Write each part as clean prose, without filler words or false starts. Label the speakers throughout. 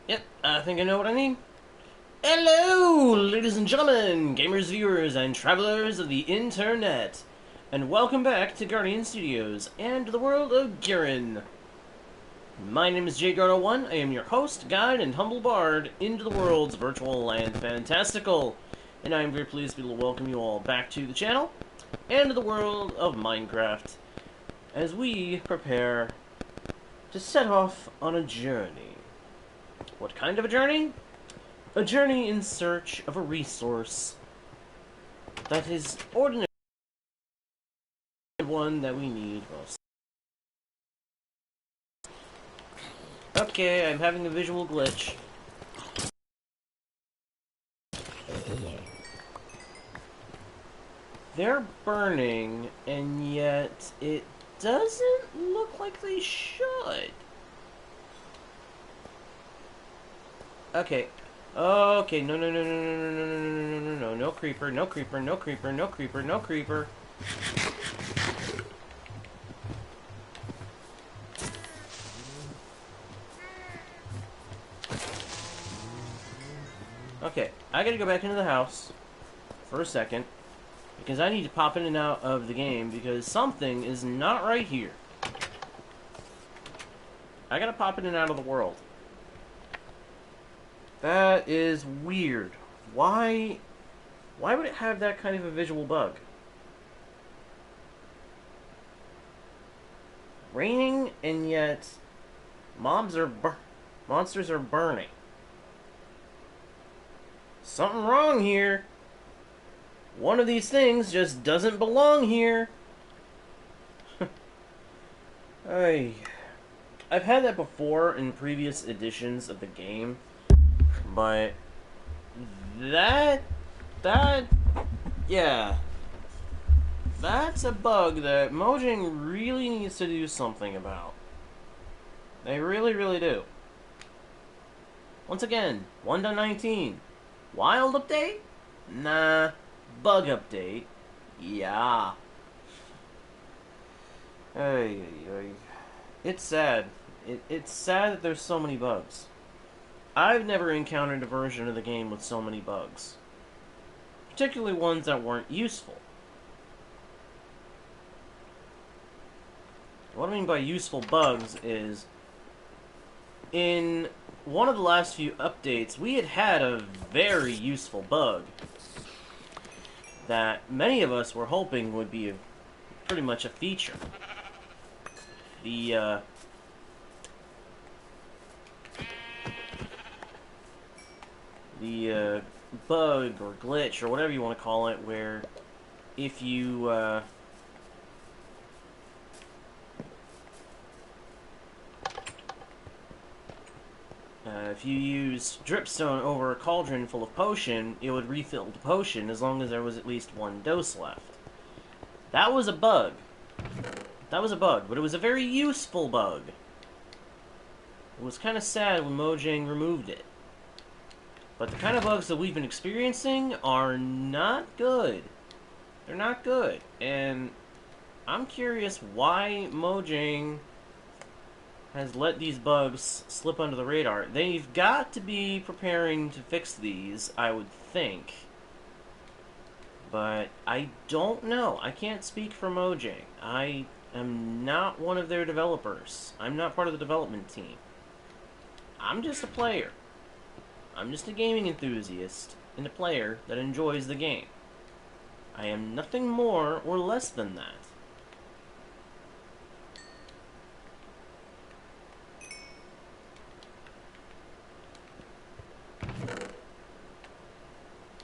Speaker 1: Yep, I think I know what I need. Hello, ladies and gentlemen, gamers, viewers, and travelers of the internet, and welcome back to Guardian Studios and the world of Gyran. My name is Gyran01. I am your host, guide, and humble bard into the world's virtual and fantastical, and I am very pleased to be able to welcome you all back to the channel and to the world of Minecraft as we prepare to set off on a journey. What kind of a journey? A journey in search of a resource that is ordinary, one that we need most. Okay, I'm having a visual glitch. They're burning, and yet it doesn't look like they should. Okay. Okay, no, no, no, no, no, no, no, no, no, no, no, no creeper, no creeper, no creeper, no creeper, no creeper. Okay, I gotta go back into the house for a second because I need to pop in and out of the game because something is not right here. I gotta pop in and out of the world. That is weird. Why would it have that kind of a visual bug? Raining, and yet monsters are burning. Something wrong here. One of these things just doesn't belong here. I've had that before in previous editions of the game, but yeah, that's a bug that Mojang really needs to do something about. They really, really do. Once again, 1.19. Wild update? Nah. Bug update? Yeah. Ay, ay, ay. It's sad. It's sad that there's so many bugs. I've never encountered a version of the game with so many bugs. Particularly ones that weren't useful. What I mean by useful bugs is, in one of the last few updates, we had a very useful bug that many of us were hoping would be pretty much a feature. The bug or glitch or whatever you want to call it, where if you if you use dripstone over a cauldron full of potion, it would refill the potion as long as there was at least one dose left. That was a bug. That was a bug, but it was a very useful bug. It was kind of sad when Mojang removed it. But the kind of bugs that we've been experiencing are not good. They're not good. And I'm curious why Mojang has let these bugs slip under the radar. They've got to be preparing to fix these, I would think. But I don't know. I can't speak for Mojang. I am not one of their developers. I'm not part of the development team. I'm just a player. I'm just a gaming enthusiast and a player that enjoys the game. I am nothing more or less than that.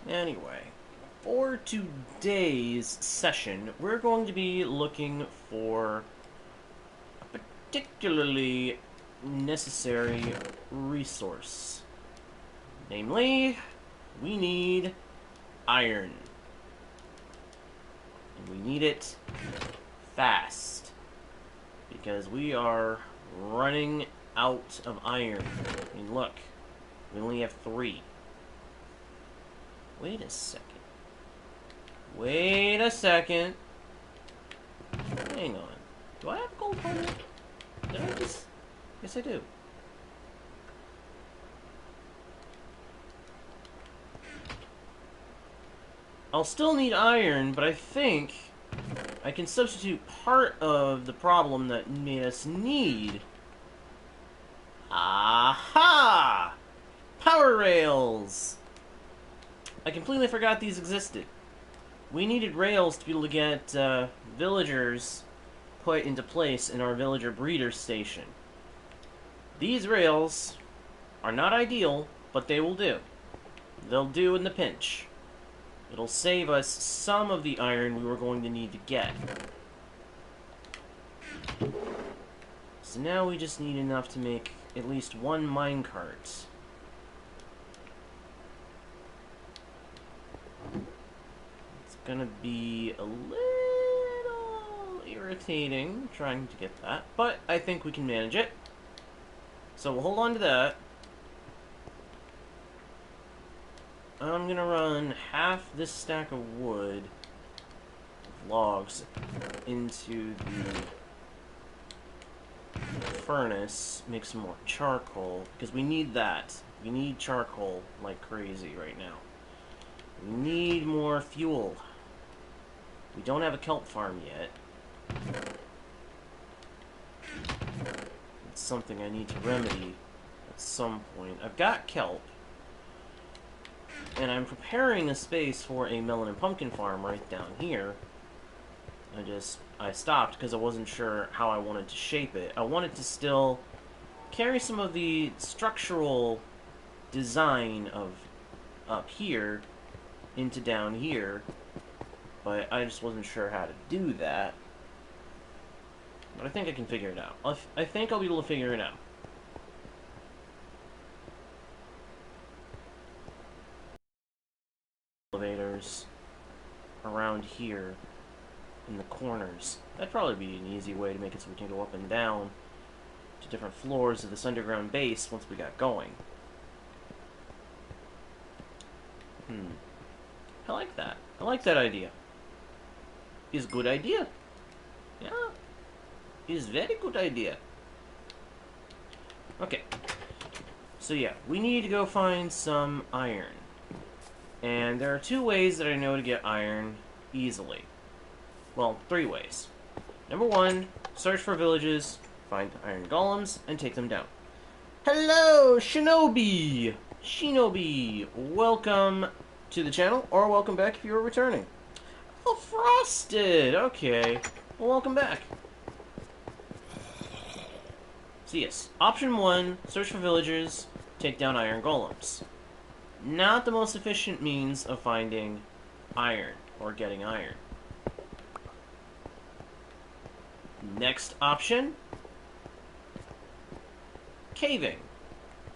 Speaker 1: Anyway, for today's session, we're going to be looking for a particularly necessary resource. Namely, we need iron. And we need it fast. Because we are running out of iron. I mean, look, we only have 3. Wait a second. Wait a second. Hang on. Do I have a gold helmet? Did I just... Yes, I do. I'll still need iron, but I think I can substitute part of the problem that made us need. Aha! Power rails! I completely forgot these existed. We needed rails to be able to get villagers put into place in our villager breeder station. These rails are not ideal, but they will do. They'll do in the pinch. It'll save us some of the iron we were going to need to get. So now we just need enough to make at least one minecart. It's gonna be a little irritating trying to get that, but I think we can manage it. So we'll hold on to that. I'm gonna run half this stack of wood, logs, into the furnace, make some more charcoal, because we need that. We need charcoal like crazy right now. We need more fuel. We don't have a kelp farm yet. It's something I need to remedy at some point. I've got kelp, and I'm preparing a space for a melon and pumpkin farm right down here. I stopped because I wasn't sure how I wanted to shape it. I wanted to still carry some of the structural design of up here into down here, but I just wasn't sure how to do that. But I think I can figure it out. I think I'll be able to figure it out. Elevators around here in the corners. That'd probably be an easy way to make it so we can go up and down to different floors of this underground base once we got going. I like that. I like that idea. It's a good idea. Yeah. It's a very good idea. Okay. So yeah, we need to go find some iron. And there are 2 ways that I know to get iron easily. Well, 3 ways. Number 1, search for villages, find iron golems, and take them down. Hello, Shinobi! Shinobi! Welcome to the channel, or welcome back if you're returning. Oh, Frosted! Okay. Well, welcome back. So yes, option 1, search for villagers, take down iron golems. Not the most efficient means of finding iron, or getting iron. Next option, caving,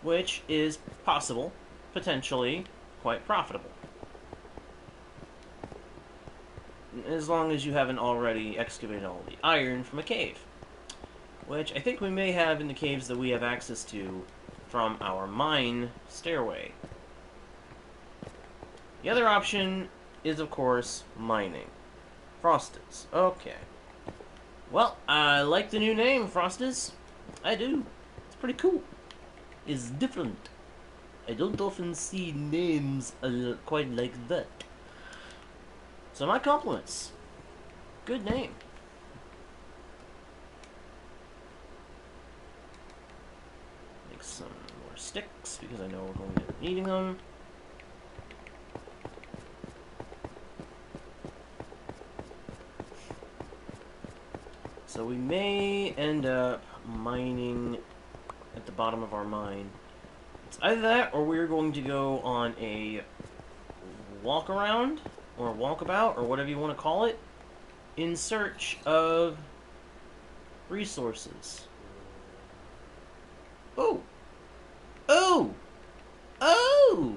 Speaker 1: which is possible, potentially quite profitable. As long as you haven't already excavated all the iron from a cave, which I think we may have in the caves that we have access to from our mine stairway. The other option is, of course, mining. Frosteds. Okay. Well, I like the new name, Frosteds. I do. It's pretty cool. It's different. I don't often see names quite like that. So my compliments. Good name. Make some more sticks, because I know we're going to be needing them. So we may end up mining at the bottom of our mine. It's either that, or we're going to go on a walk around, or walkabout, or whatever you want to call it, in search of resources. Oh! Oh! Oh!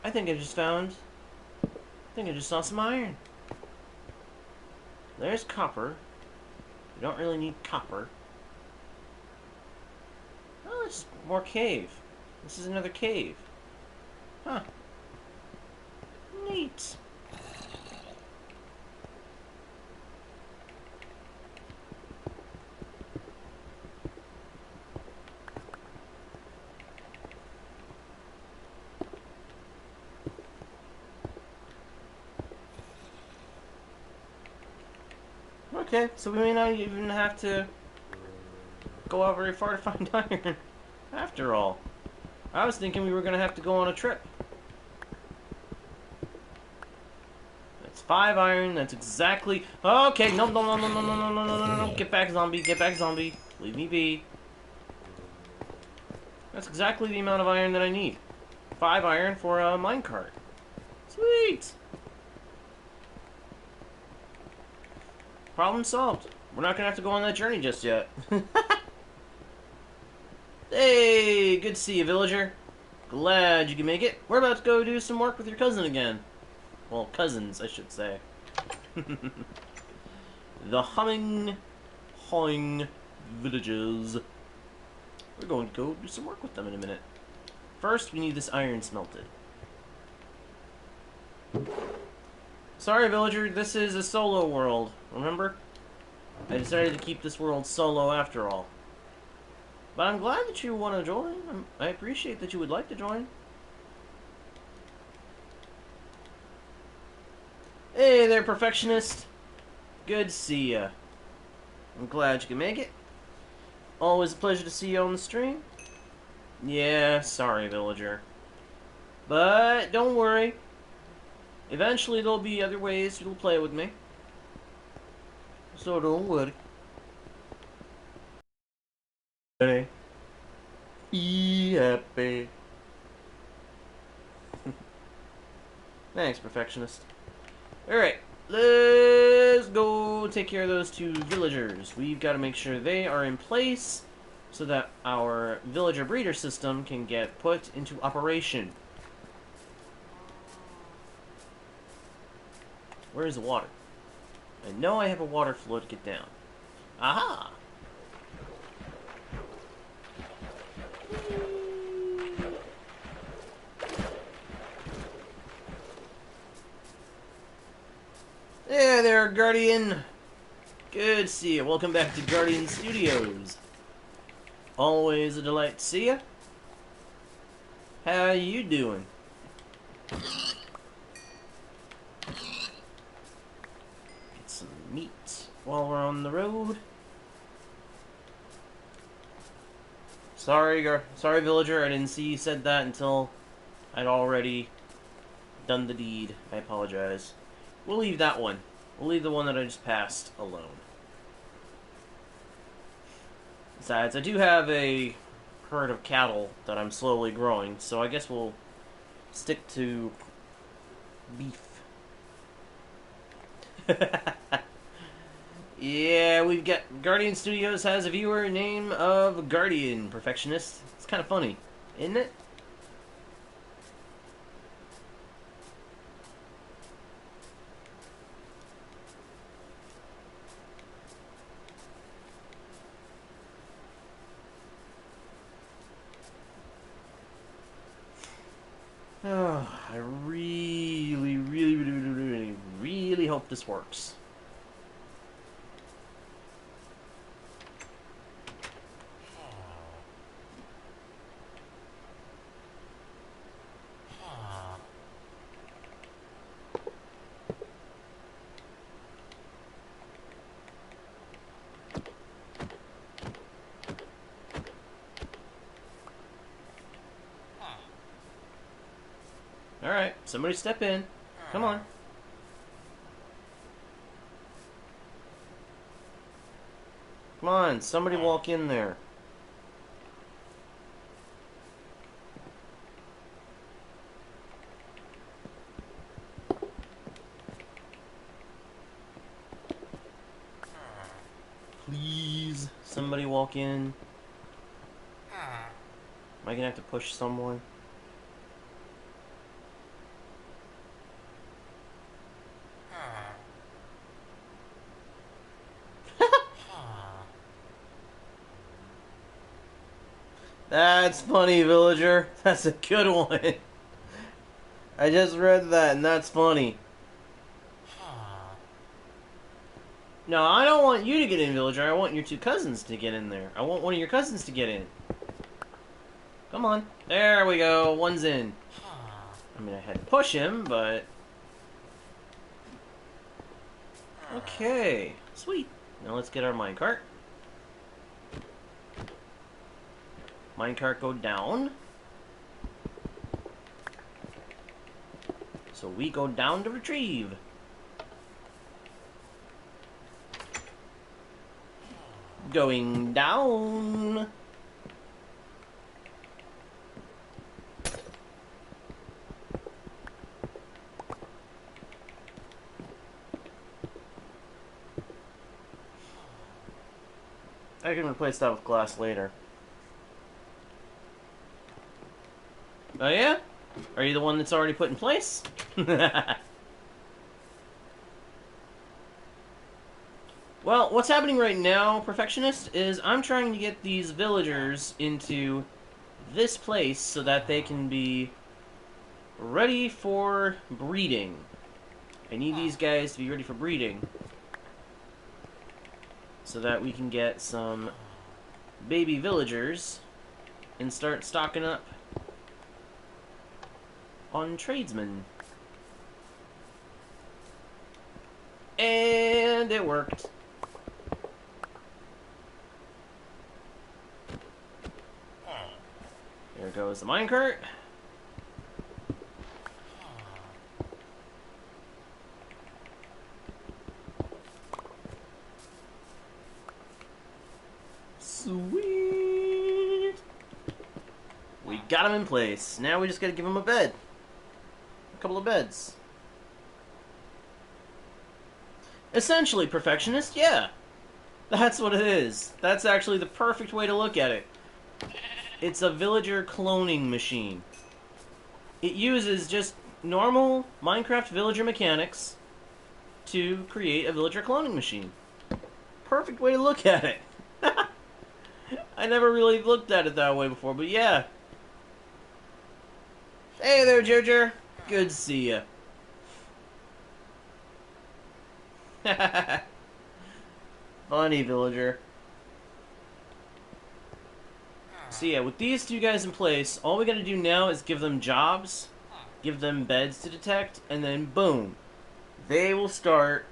Speaker 1: I think I just saw some iron. There's copper. We don't really need copper. Oh, it's more cave. This is another cave. Huh. Neat. Okay, so we may not even have to go out very far to find iron. After all, I was thinking we were going to have to go on a trip. That's 5 iron, that's exactly... Okay, no, no, no, no, no, no, no, no, no, no, no, get back, zombie, get back, zombie. Leave me be. That's exactly the amount of iron that I need. 5 iron for a minecart. Sweet! Problem solved. We're not going to have to go on that journey just yet. Hey, good to see you, villager. Glad you can make it. We're about to go do some work with your cousin again. Well, cousins, I should say. The humming, hawing villagers. We're going to go do some work with them in a minute. First, we need this iron smelted. Sorry, villager, this is a solo world, remember? I decided to keep this world solo after all. But I'm glad that you want to join. I appreciate that you would like to join. Hey there, perfectionist. Good to see ya. I'm glad you can make it. Always a pleasure to see you on the stream. Yeah, sorry, villager. But don't worry. Eventually there'll be other ways you'll play with me. So don't worry. Be happy. Thanks, perfectionist. Alright, let's go take care of those 2 villagers. We've got to make sure they are in place so that our villager breeder system can get put into operation. Where is the water? I know I have a water flow to get down. Aha! Hey there, Guardian! Good to see you. Welcome back to Guardian Studios. Always a delight to see you. How you doing? Get some meat while we're on the road. Sorry, villager, I didn't see you said that until I'd already done the deed. I apologize. We'll leave that one. We'll leave the one that I just passed alone. Besides, I do have a herd of cattle that I'm slowly growing, so I guess we'll stick to beef. Yeah, we've got... Guardian Studios has a viewer name of Guardian Perfectionist. It's kind of funny, isn't it? Oh, I really hope this works. Alright, somebody step in. Come on. Come on, somebody walk in there. Please, somebody walk in. Am I gonna have to push someone? That's funny, villager. That's a good one. I just read that, and that's funny. No, I don't want you to get in, villager. I want your 2 cousins to get in there. I want one of your cousins to get in. Come on. There we go. One's in. I mean, I had to push him, but... Okay. Sweet. Now let's get our minecart. Minecart go down. So we go down to retrieve. Going down. I can replace that with glass later. Oh yeah? Are you the one that's already put in place? Well, what's happening right now, Perfectionist, is I'm trying to get these villagers into this place so that they can be ready for breeding. I need these guys to be ready for breeding so that we can get some baby villagers and start stocking up on tradesmen. And it worked. There goes the minecart. Sweet! We got him in place. Now we just gotta give him a bed. A couple of beds. Essentially, Perfectionist, yeah. That's what it is. That's actually the perfect way to look at it. It's a villager cloning machine. It uses just normal Minecraft villager mechanics to create a villager cloning machine. Perfect way to look at it. I never really looked at it that way before, but yeah. Hey there, Ginger. Good to see ya. Funny villager. So yeah, with these two guys in place, all we gotta do now is give them jobs, give them beds to detect, and then boom. They will start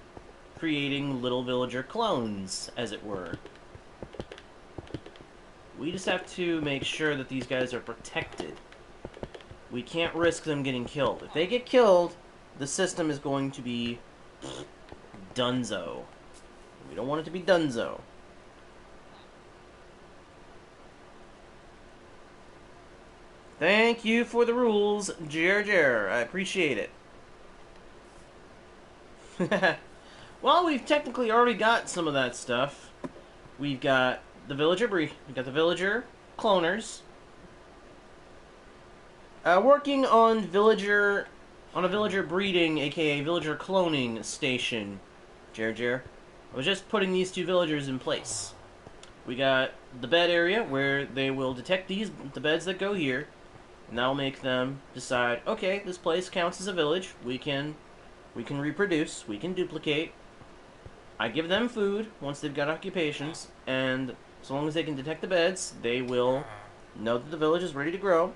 Speaker 1: creating little villager clones, as it were. We just have to make sure that these guys are protected. We can't risk them getting killed. If they get killed, the system is going to be dunzo. We don't want it to be dunzo. Thank you for the rules, Jer. I appreciate it. Well, we've technically already got some of that stuff. We've got the villager cloners. Working on a villager breeding, aka villager cloning station, Jer. I was just putting these two villagers in place. We got the bed area where they will detect the beds that go here, and that'll make them decide, okay, this place counts as a village. We can reproduce, we can duplicate. I give them food once they've got occupations, and so long as they can detect the beds, they will know that the village is ready to grow.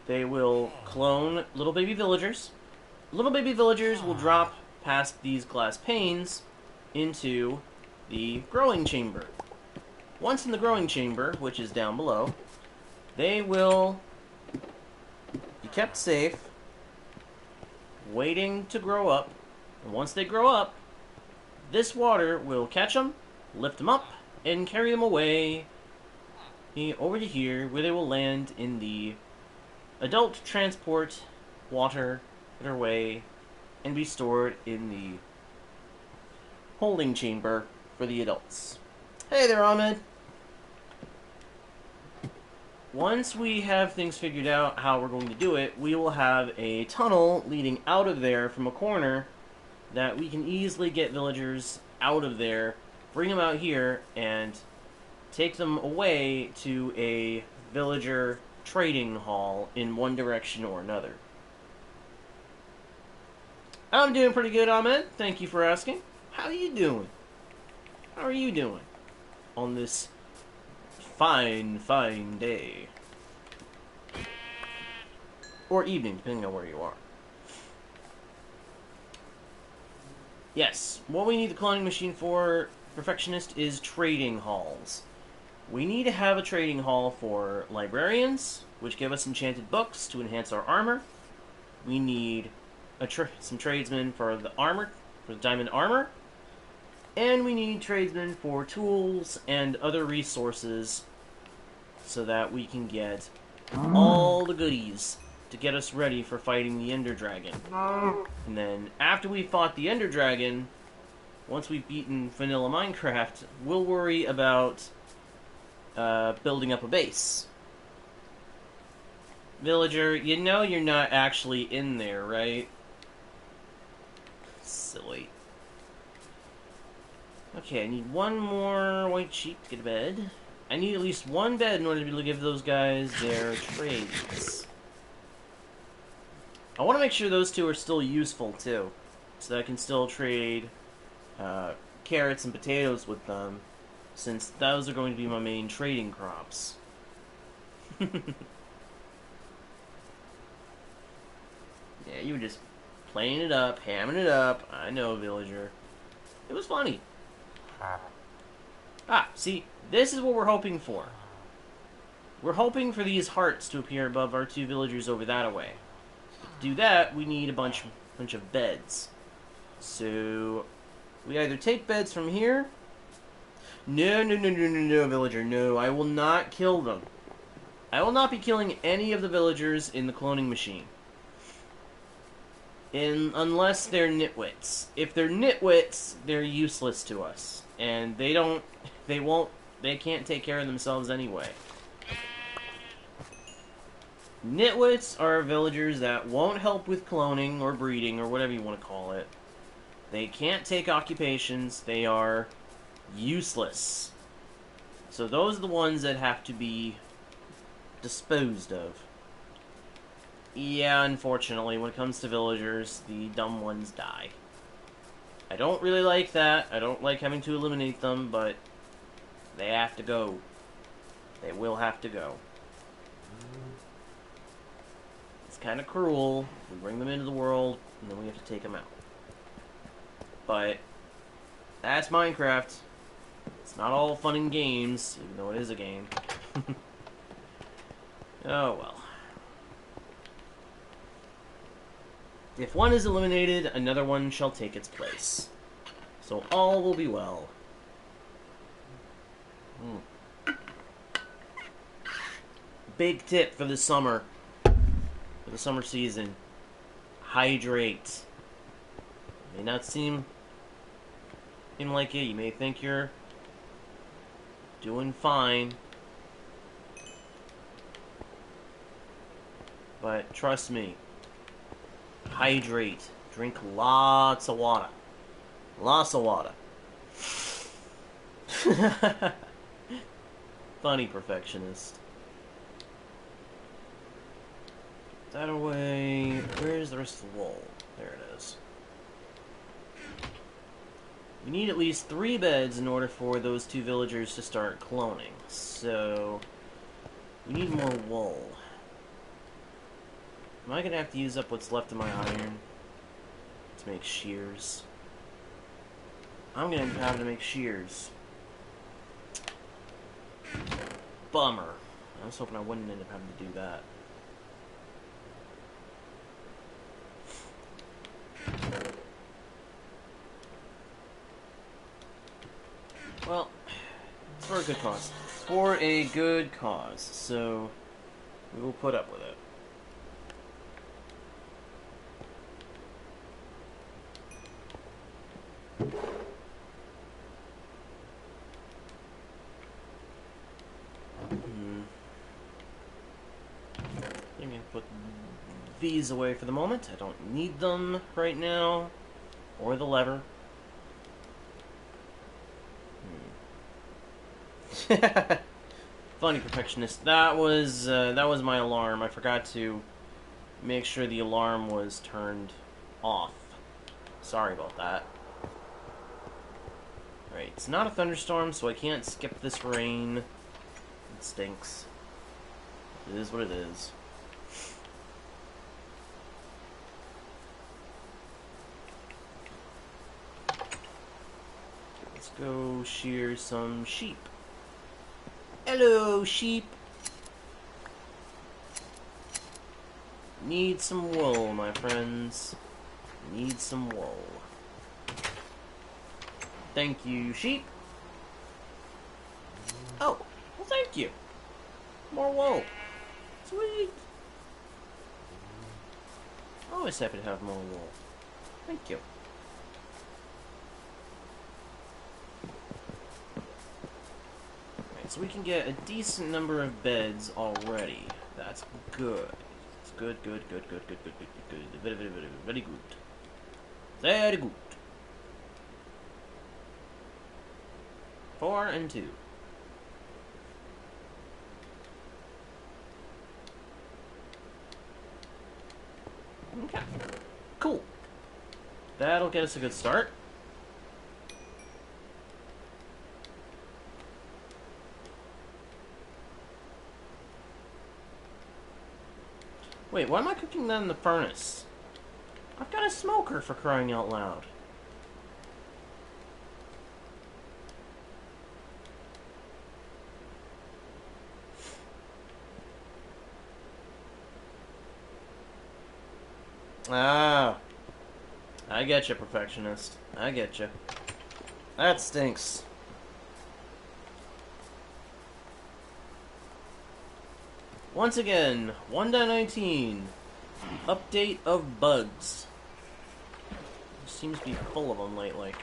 Speaker 1: They will clone little baby villagers. Little baby villagers will drop past these glass panes into the growing chamber. Once in the growing chamber, which is down below, they will be kept safe, waiting to grow up. And once they grow up, this water will catch them, lift them up, and carry them away over to here, where they will land in the adult transport waterway and be stored in the holding chamber for the adults. Hey there, Ahmed. Once we have things figured out how we're going to do it, we will have a tunnel leading out of there from a corner that we can easily get villagers out of there, bring them out here, and take them away to a villager trading hall in one direction or another. I'm doing pretty good, Ahmed. Thank you for asking. How are you doing? How are you doing on this fine, fine day? Or evening, depending on where you are. Yes, what we need the cloning machine for, Perfectionist, is trading halls. We need to have a trading hall for librarians, which give us enchanted books to enhance our armor. We need some tradesmen for the armor, for the diamond armor. And we need tradesmen for tools and other resources so that we can get all the goodies to get us ready for fighting the Ender Dragon. And then, after we fought the Ender Dragon, once we've beaten vanilla Minecraft, we'll worry about building up a base. Villager, you know you're not actually in there, right? Silly. Okay, I need one more white sheep to get a bed. I need at least one bed in order to be able to give those guys their trades. I want to make sure those two are still useful, too. So that I can still trade carrots and potatoes with them, since those are going to be my main trading crops. Yeah, you were just playing it up, hamming it up. I know, villager. It was funny. Ah, see, this is what we're hoping for. We're hoping for these hearts to appear above our two villagers over that way. To do that, we need a bunch of beds. So, we either take beds from here. No, villager, no. I will not kill them. I will not be killing any of the villagers in the cloning machine. Unless they're nitwits. If they're nitwits, they're useless to us. And they can't take care of themselves anyway. Nitwits are villagers that won't help with cloning or breeding or whatever you want to call it. They can't take occupations. They are useless. So those are the ones that have to be disposed of. Yeah, unfortunately, when it comes to villagers, the dumb ones die. I don't really like that. I don't like having to eliminate them, but they have to go. They will have to go. It's kind of cruel. We bring them into the world, and then we have to take them out. But that's Minecraft. It's not all fun and games, even though it is a game. Oh well. If one is eliminated, another one shall take its place. So all will be well. Big tip for the summer. For the summer season. Hydrate. It may not seem like it. You may think you're doing fine. But trust me. Hydrate. Drink lots of water. Lots of water. Funny perfectionist. That away. Where's the rest of the wool? There it is. We need at least 3 beds in order for those 2 villagers to start cloning. So, we need more wool. Am I going to have to use up what's left of my iron to make shears? I'm going to have to make shears. Bummer. I was hoping I wouldn't end up having to do that. Well, it's for a good cause. For a good cause. So, we will put up with it. I'm going to put these away for the moment. I don't need them right now. Or the lever. Funny perfectionist. That was my alarm. I forgot to make sure the alarm was turned off. Sorry about that. Right, it's not a thunderstorm, so I can't skip this rain. It stinks. It is what it is. Let's go shear some sheep. Hello, sheep. Need some wool, my friends. Need some wool. Thank you, sheep. Oh, well, thank you. More wool. Sweet. Always happy to have more wool. Thank you. Alright, so we can get a decent number of beds already. That's good. It's good, good, good, good, good, good, good, good, good. Very, very, very, very good. Very good. 4 and 2. Okay. Cool. That'll get us a good start. Wait, why am I cooking that in the furnace? I've got a smoker, for crying out loud. Ah. I getcha, perfectionist. I getcha. That stinks. Once again, 1.19. Update of bugs. Seems to be full of them lately.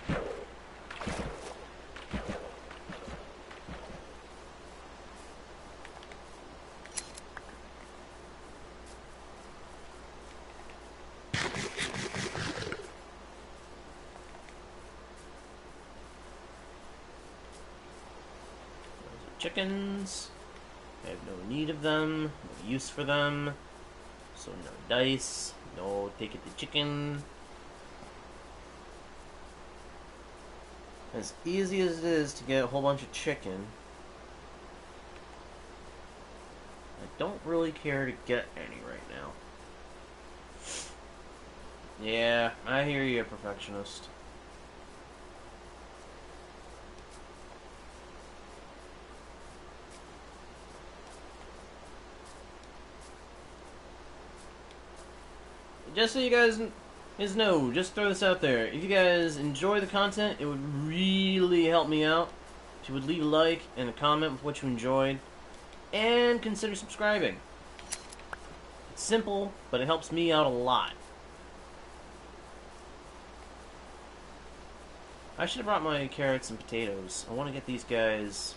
Speaker 1: Chickens. I have no need of them, no use for them, so no dice, no take it to chicken. As easy as it is to get a whole bunch of chicken, I don't really care to get any right now. Yeah, I hear you, perfectionist. Just so you guys know, just throw this out there. If you guys enjoy the content, it would really help me out if you would leave a like and a comment with what you enjoyed, and consider subscribing. It's simple, but it helps me out a lot. I should have brought my carrots and potatoes. I want to get these guys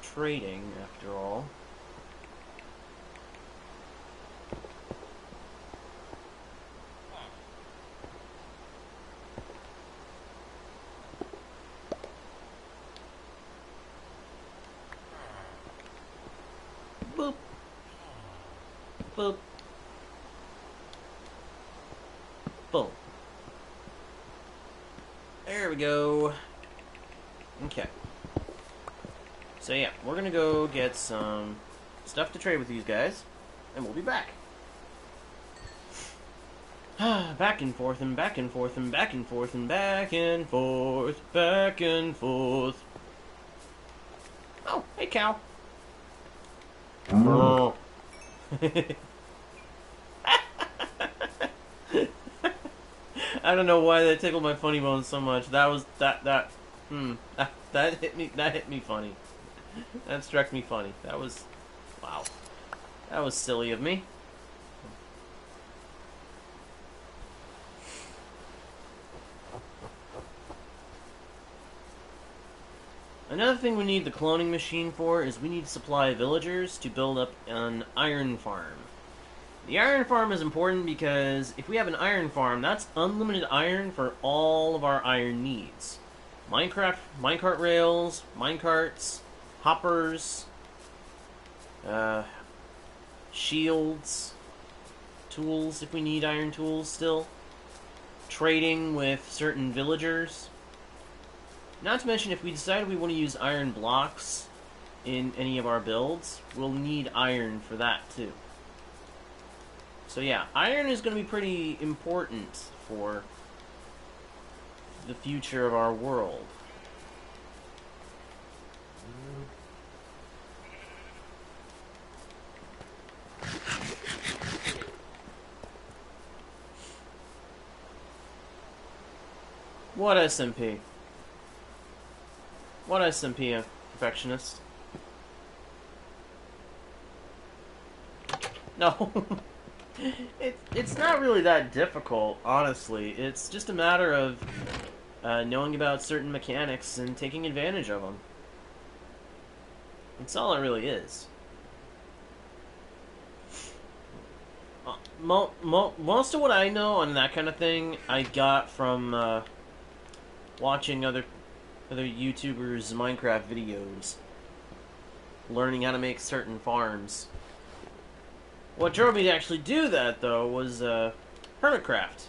Speaker 1: trading, after all. Boop. Boop. Boom. There we go. Okay. So yeah, we're gonna go get some stuff to trade with these guys, and we'll be back. Back and forth and back and forth and back and forth and back and forth, back and forth. Oh, hey cow. Oh. I don't know why that tickled my funny bone so much. That was that hit me funny. That struck me funny. That was wow. That was silly of me. Another thing we need the cloning machine for is we need to supply villagers to build up an iron farm. The iron farm is important because if we have an iron farm, that's unlimited iron for all of our iron needs. Minecart rails, minecarts, hoppers, shields, tools if we need iron tools still, trading with certain villagers. Not to mention, if we decide we want to use iron blocks in any of our builds, we'll need iron for that too. So yeah, iron is going to be pretty important for the future of our world. What SMP? What SMP, perfectionist? No. It's not really that difficult, honestly. It's just a matter of knowing about certain mechanics and taking advantage of them. That's all it really is. Most of what I know on that kind of thing, I got from watching other YouTubers' Minecraft videos, learning how to make certain farms. What drove me to actually do that, though, was Hermitcraft.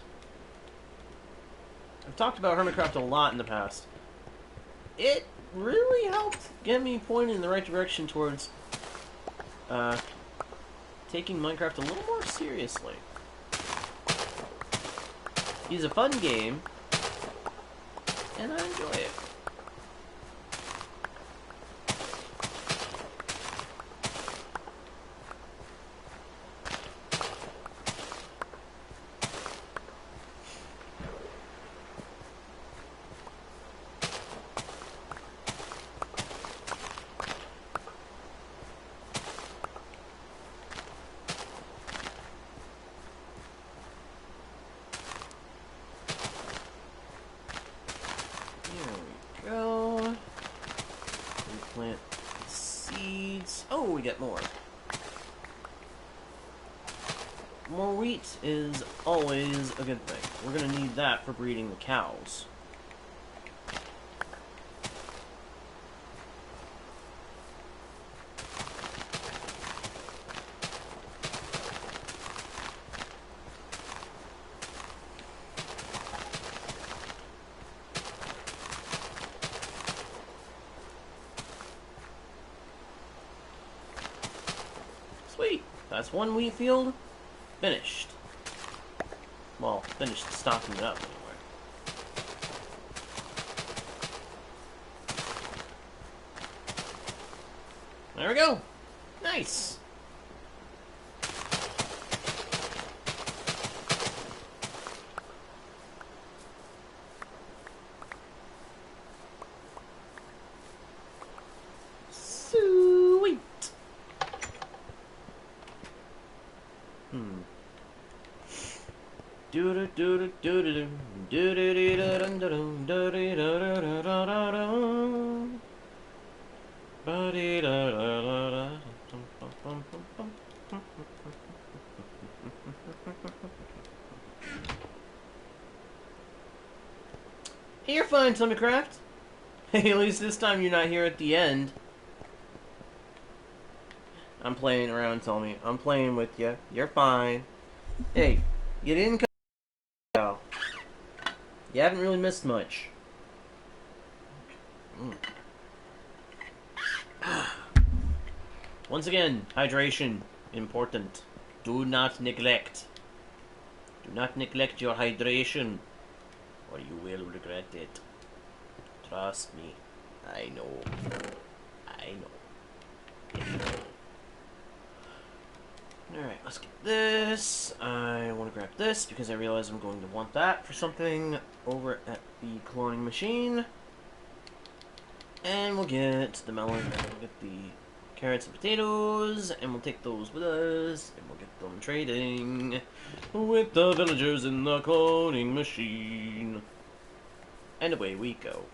Speaker 1: I've talked about Hermitcraft a lot in the past. It really helped get me pointed in the right direction towards taking Minecraft a little more seriously. It's a fun game, and I enjoy it. Plant seeds. Oh, we get more. More wheat is always a good thing. We're gonna need that for breeding the cows. Sweet! That's one wheat field finished. Well, finished stocking it up anyway. There we go! Nice! Sweet! Hey, you're fine, Tommycraft. Hey, at least this time you're not here at the end. I'm playing around, Tommy. I'm playing with you. You're fine. Hey, you didn't come out. You haven't really missed much. Once again, hydration. Important. Do not neglect. Do not neglect your hydration, or you will regret it. Trust me. I know. I know. Alright, let's get this. I want to grab this because I realize I'm going to want that for something over at the cloning machine. And we'll get the melon, we'll get the carrots and potatoes, and we'll take those with us, and we'll get them trading with the villagers in the cloning machine. And away we go.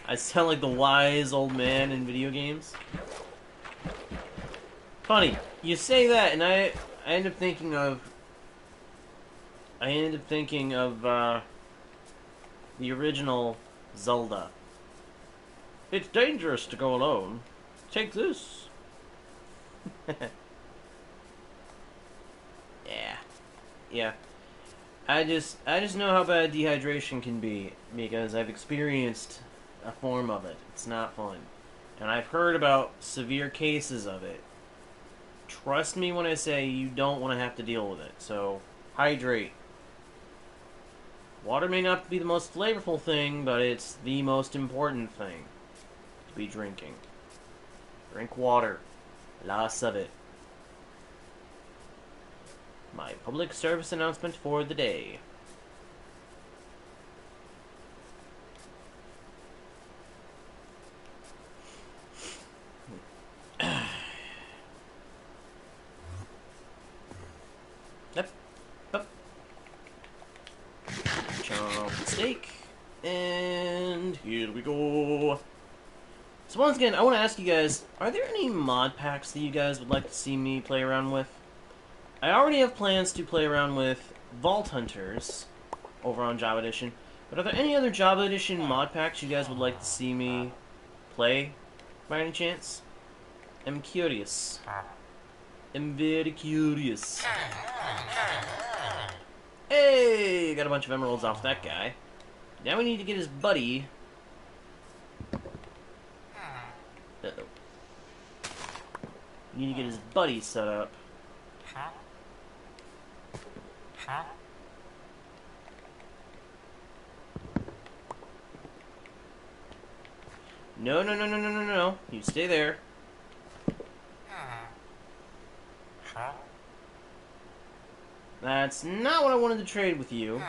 Speaker 1: I sound like the wise old man in video games. Funny, you say that, and I end up thinking of the original Zelda. It's dangerous to go alone. Take this. Yeah. I just know how bad dehydration can be because I've experienced a form of it. It's not fun. And I've heard about severe cases of it. Trust me when I say you don't want to have to deal with it. So, hydrate. Water may not be the most flavorful thing, but it's the most important thing to be drinking. Drink water. Lots of it. My public service announcement for the day. Yep. Up. Chomp steak. And here we go. So once again, I want to ask you guys, are there any mod packs that you guys would like to see me play around with? I already have plans to play around with Vault Hunters over on Java Edition, but are there any other Java Edition mod packs you guys would like to see me play, by any chance? I'm curious. I'm very curious. Hey, got a bunch of emeralds off that guy. Now we need to get his buddy. Uh-oh. We need to get his buddy set up. No, no, no, no, no, no, no. You stay there. That's not what I wanted to trade with you.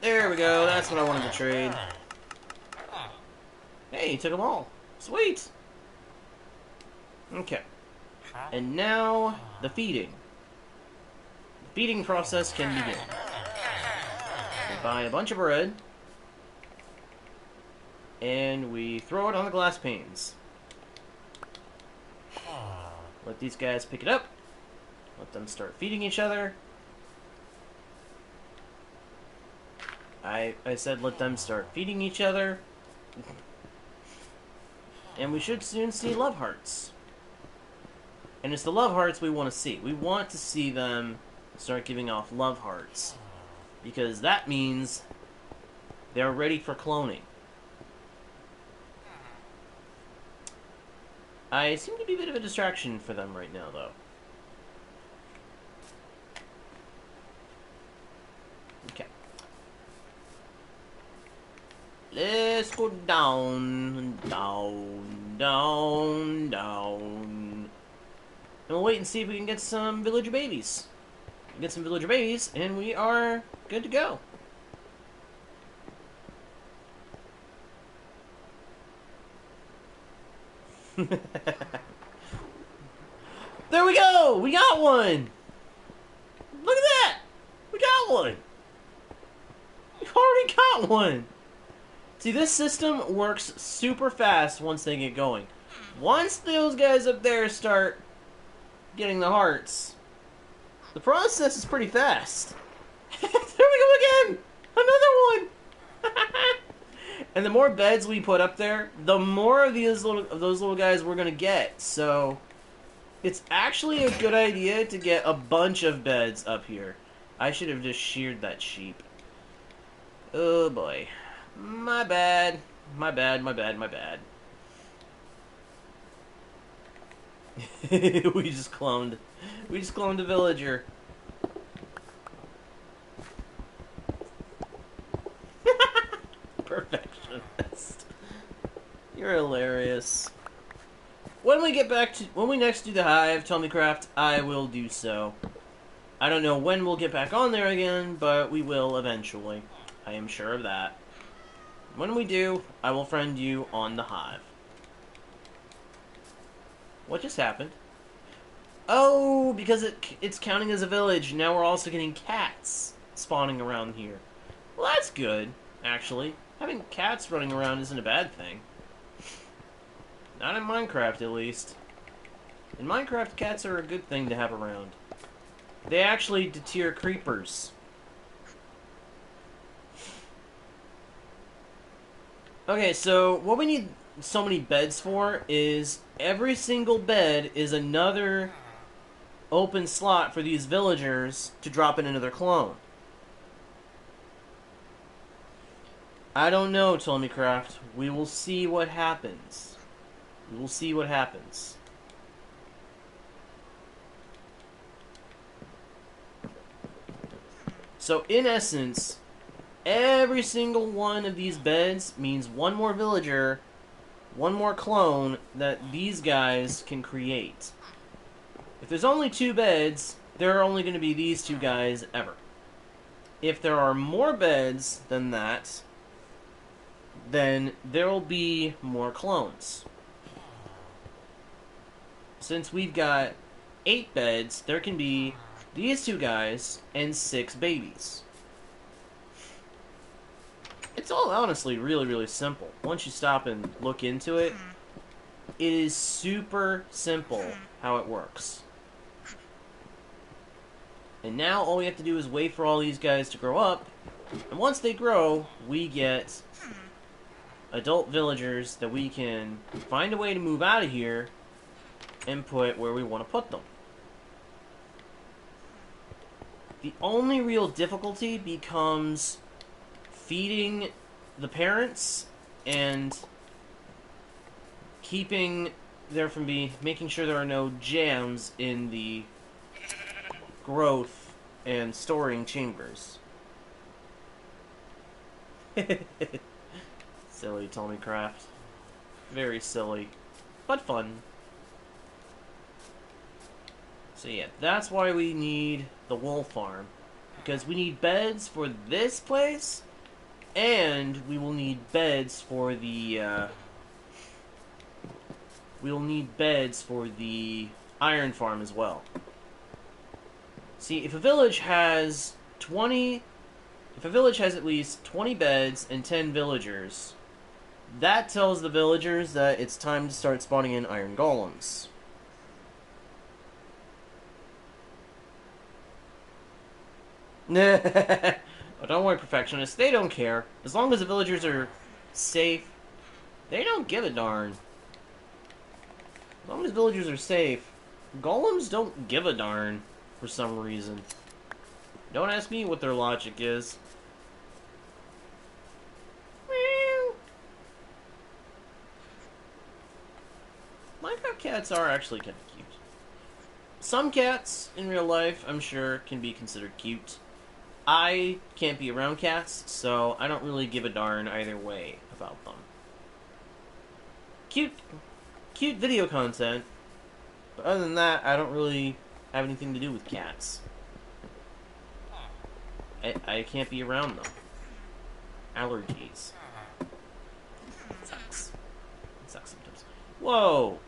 Speaker 1: There we go, that's what I wanted to trade. Hey, he took them all. Sweet! Okay. And now, the feeding. The feeding process can begin. We buy a bunch of bread. And we throw it on the glass panes. Let these guys pick it up. Let them start feeding each other. I said let them start feeding each other. And we should soon see love hearts. And it's the love hearts we want to see. We want to see them start giving off love hearts. Because that means they're ready for cloning. I seem to be a bit of a distraction for them right now, though. Okay. Let's go down, down, down, down. And we'll wait and see if we can get some villager babies. Get some villager babies, and we are good to go. There we go! We got one! Look at that! We got one! We already got one! See, this system works super fast once they get going. Once those guys up there start getting the hearts, the process is pretty fast. There we go again! Another one! And the more beds we put up there, the more of those little guys we're gonna get. So it's actually a good idea to get a bunch of beds up here. I should have just sheared that sheep. Oh boy. My bad. My bad, my bad, my bad. We just cloned a villager. Perfectionist. You're hilarious. When we next do the hive, Tommycraft, I will do so. I don't know when we'll get back on there again, but we will eventually. I am sure of that. When we do, I will friend you on the hive. What just happened? Oh, because it's counting as a village. Now we're also getting cats spawning around here. Well, that's good, actually. Having cats running around isn't a bad thing. Not in Minecraft, at least. In Minecraft, cats are a good thing to have around. They actually deter creepers. Okay, so what we need so many beds for is every single bed is another open slot for these villagers to drop in another clone. I don't know, Tommycraft. We will see what happens. We will see what happens. So, in essence, every single one of these beds means one more villager, one more clone that these guys can create. If there's only 2 beds, there are only going to be these 2 guys ever. If there are more beds than that, then there will be more clones. Since we've got 8 beds, there can be these 2 guys and 6 babies. It's all honestly really, really simple. Once you stop and look into it, it is super simple how it works. And now all we have to do is wait for all these guys to grow up, and once they grow, we get adult villagers that we can find a way to move out of here and put where we want to put them. The only real difficulty becomes feeding the parents and keeping there from making sure there are no jams in the growth and storing chambers. Silly Tommy Craft. Very silly, but fun. So yeah, that's why we need the wool farm. Because we need beds for this place, and we will need beds for the, iron farm as well. See, if a village has at least 20 beds and 10 villagers, that tells the villagers that it's time to start spawning in iron golems. Oh, don't worry, perfectionists. They don't care. As long as the villagers are safe, they don't give a darn. As long as villagers are safe, golems don't give a darn for some reason. Don't ask me what their logic is. Minecraft cats are actually kind of cute. Some cats in real life, I'm sure, can be considered cute. I can't be around cats, so I don't really give a darn either way about them. Cute video content, but other than that, I don't really have anything to do with cats. I can't be around them. Allergies. It sucks. It sucks sometimes. Whoa!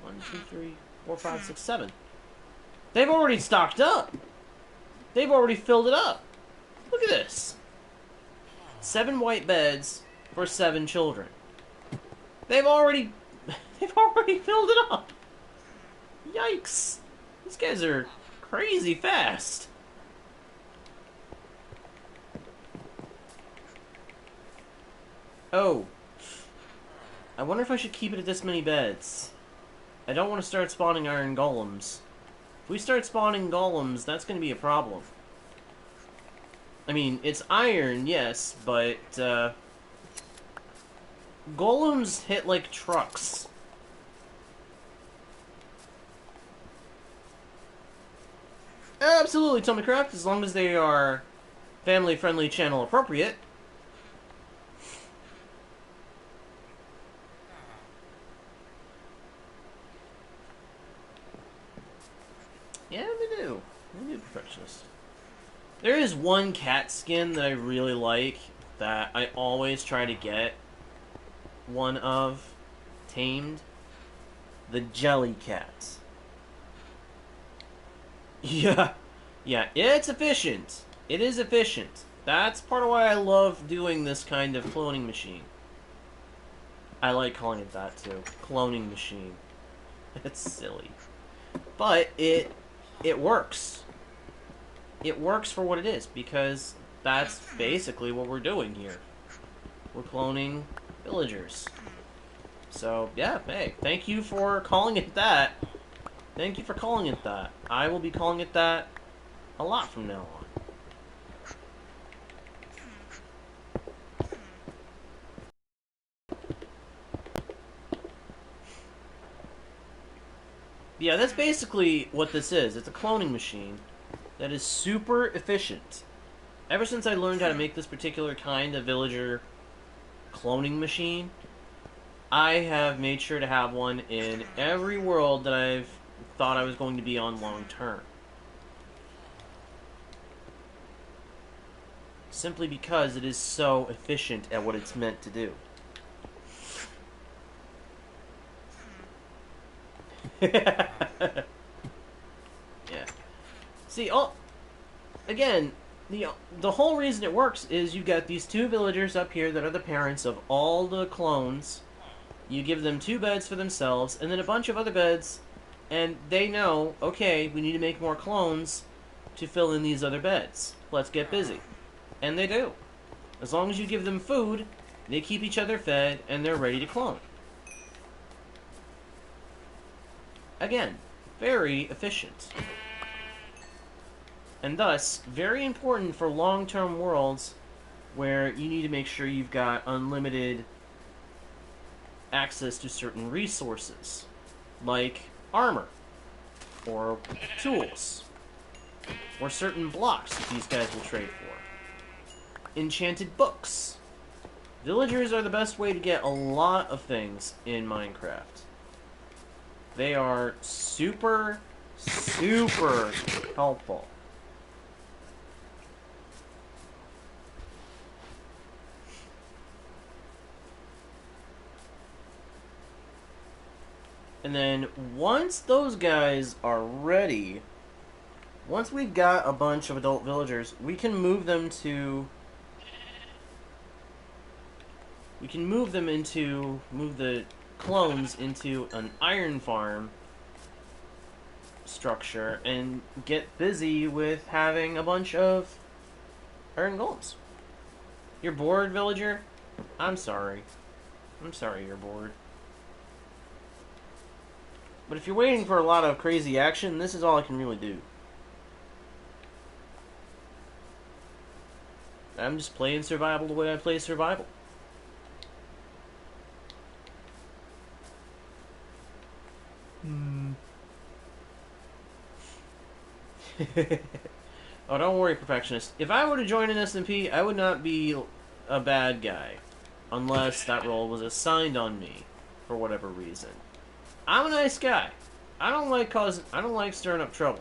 Speaker 1: 1, 2, 3, 4, 5, 6, 7. They've already stocked up! They've already filled it up! Look at this! 7 white beds for 7 children. They've already filled it up! Yikes! These guys are crazy fast! Oh. I wonder if I should keep it at this many beds. I don't want to start spawning iron golems. If we start spawning golems, that's going to be a problem. I mean, it's iron, yes, but, golems hit like trucks. Absolutely, Tommycraft, as long as they are family-friendly, channel-appropriate. Yeah, they do. They do, perfectionist. There is one cat skin that I really like that I always try to get one of tamed. The jelly cat. Yeah. Yeah, it's efficient. It is efficient. That's part of why I love doing this kind of cloning machine. I like calling it that too. Cloning machine. It's silly. But it works. It works for what it is, because that's basically what we're doing here. We're cloning villagers. So, yeah, hey, thank you for calling it that. Thank you for calling it that. I will be calling it that a lot from now on. Yeah, that's basically what this is. It's a cloning machine that is super efficient. Ever since I learned how to make this particular kind of villager cloning machine, I have made sure to have one in every world that I've thought I was going to be on long term. Simply because it is so efficient at what it's meant to do. Yeah. See, again, the whole reason it works is you've got these two villagers up here that are the parents of all the clones. You give them 2 beds for themselves, and then a bunch of other beds, and they know, okay, we need to make more clones to fill in these other beds. Let's get busy. And they do. As long as you give them food, they keep each other fed, and they're ready to clone. Again, very efficient. And thus, very important for long-term worlds where you need to make sure you've got unlimited access to certain resources, like armor, or tools, or certain blocks that these guys will trade for. Enchanted books. Villagers are the best way to get a lot of things in Minecraft. They are super, super helpful. And then, once those guys are ready, once we've got a bunch of adult villagers, we can move them to... move the clones into an iron farm structure and get busy with having a bunch of iron golems. You're bored, villager? I'm sorry. I'm sorry you're bored. But if you're waiting for a lot of crazy action, this is all I can really do. I'm just playing survival the way I play survival. Oh, don't worry, perfectionist. If I were to join an SMP, I would not be a bad guy. Unless that role was assigned on me, for whatever reason. I'm a nice guy. I don't like stirring up trouble.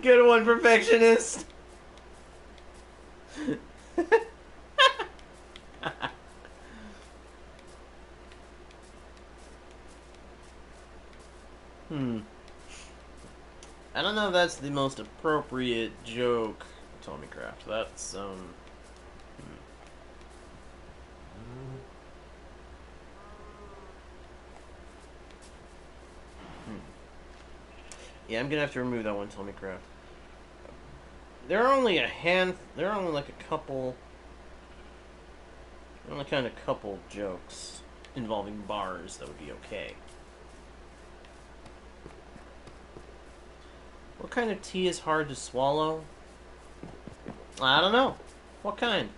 Speaker 1: Good one, perfectionist. I don't know if that's the most appropriate joke, Tommycraft. That's, Yeah, I'm gonna have to remove that one, Tommycraft. There are only like a couple... only kind of couple jokes involving bars that would be okay. What kind of tea is hard to swallow? I don't know. What kind?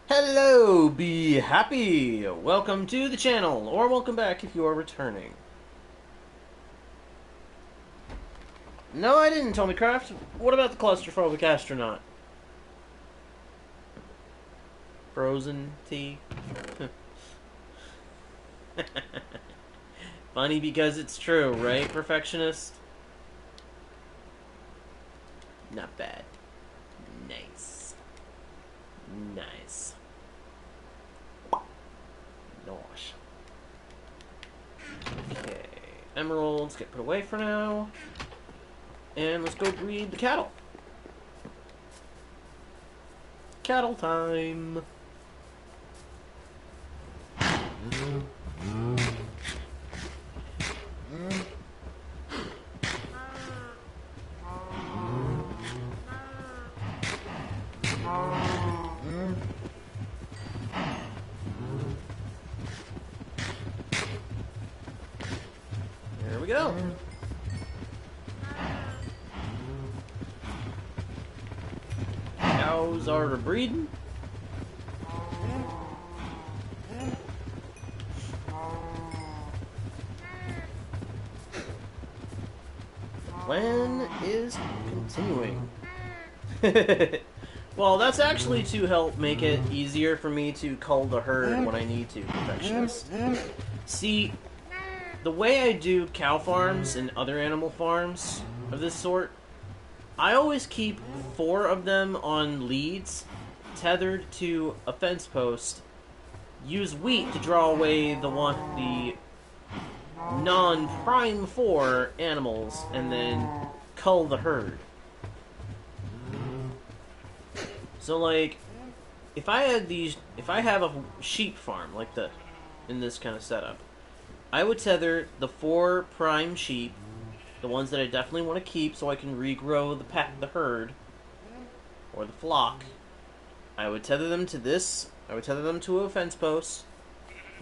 Speaker 1: Hello, be happy! Welcome to the channel, or welcome back if you are returning. No, I didn't, Tommycraft. What about the claustrophobic astronaut? Frozen tea? Funny because it's true, right, perfectionist? Not bad. Nice. Nice. Nice. Okay. Emeralds get put away for now. And let's go breed the cattle. Cattle time. cows are breeding. The plan is continuing. Well, that's actually to help make it easier for me to cull the herd when I need to, Perfectionist. See, the way I do cow farms and other animal farms of this sort, I always keep 4 of them on leads, tethered to a fence post, use wheat to draw away the non-prime 4 animals, and then cull the herd. So, like, if I have a sheep farm like in this kind of setup, I would tether the 4 prime sheep, the ones that I definitely want to keep so I can regrow the herd, or the flock. I would tether them to this, I would tether them to a fence post,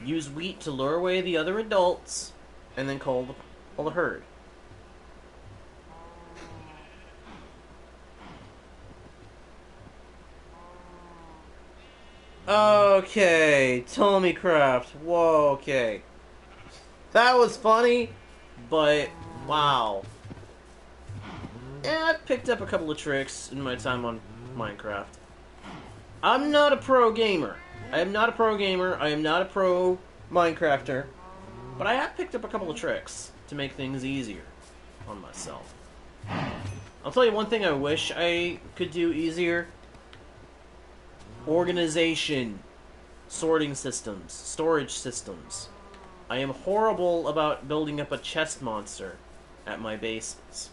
Speaker 1: use wheat to lure away the other adults, and then cull the herd. Okay, Tommycraft. Whoa, okay. That was funny, but wow. Yeah, I've picked up a couple of tricks in my time on Minecraft. I'm not a pro gamer. I am not a pro gamer. I am not a pro Minecrafter. But I have picked up a couple of tricks to make things easier on myself. I'll tell you one thing I wish I could do easier. Organization, sorting systems, storage systems. I am horrible about building up a chest monster at my bases.